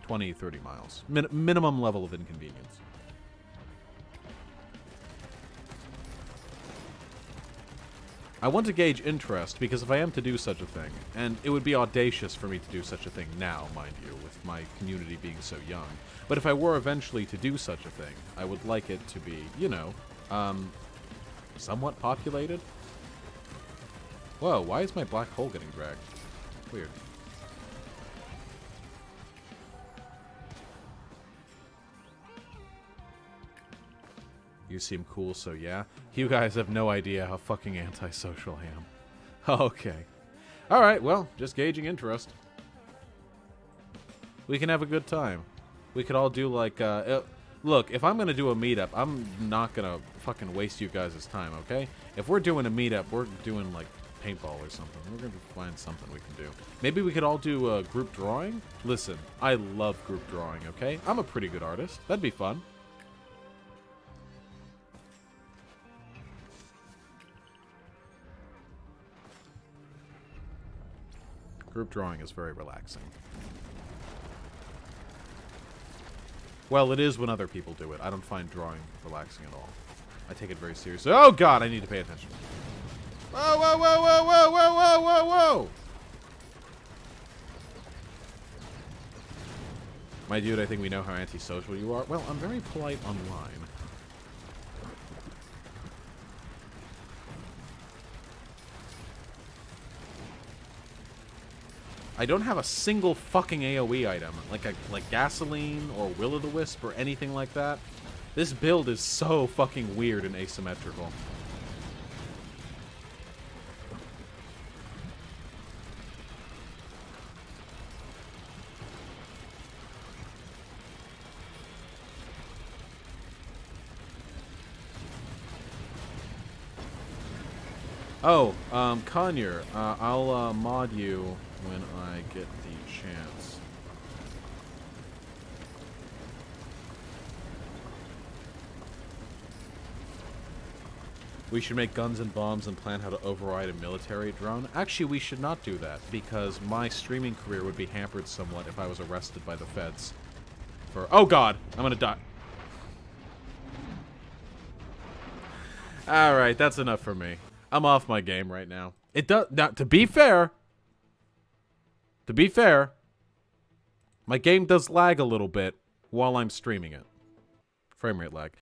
20, 30 miles. Minimum level of inconvenience. I want to gauge interest, because if I am to do such a thing, and it would be audacious for me to do such a thing now, mind you, with my community being so young, but if I were eventually to do such a thing, I would like it to be, you know, somewhat populated. Whoa, why is my black hole getting dragged? Weird. You seem cool, so yeah. You guys have no idea how fucking antisocial I am. Okay. Alright, well, just gauging interest. We can have a good time. We could all do like, look, if I'm gonna do a meetup, I'm not gonna fucking waste you guys' time, okay? If we're doing a meetup, we're doing like paintball or something. We're gonna find something we can do. Maybe we could all do a group drawing? Listen, I love group drawing, okay? I'm a pretty good artist. That'd be fun. Group drawing is very relaxing. Well, it is when other people do it. I don't find drawing relaxing at all. I take it very seriously. Oh god, I need to pay attention. Whoa, whoa, whoa, whoa, whoa, whoa, whoa, whoa, whoa! My dude, I think we know how antisocial you are. Well, I'm very polite online. I don't have a single fucking AoE item, like gasoline or will-o'-the-wisp or anything like that. This build is so fucking weird and asymmetrical. Oh, Conyer, I'll mod you when I get the chance. We should make guns and bombs and plan how to override a military drone. Actually, we should not do that, because my streaming career would be hampered somewhat if I was arrested by the feds. Oh god, I'm gonna die. Alright, that's enough for me. I'm off my game right now. It does now, to be fair, my game does lag a little bit while I'm streaming it. Frame rate lag.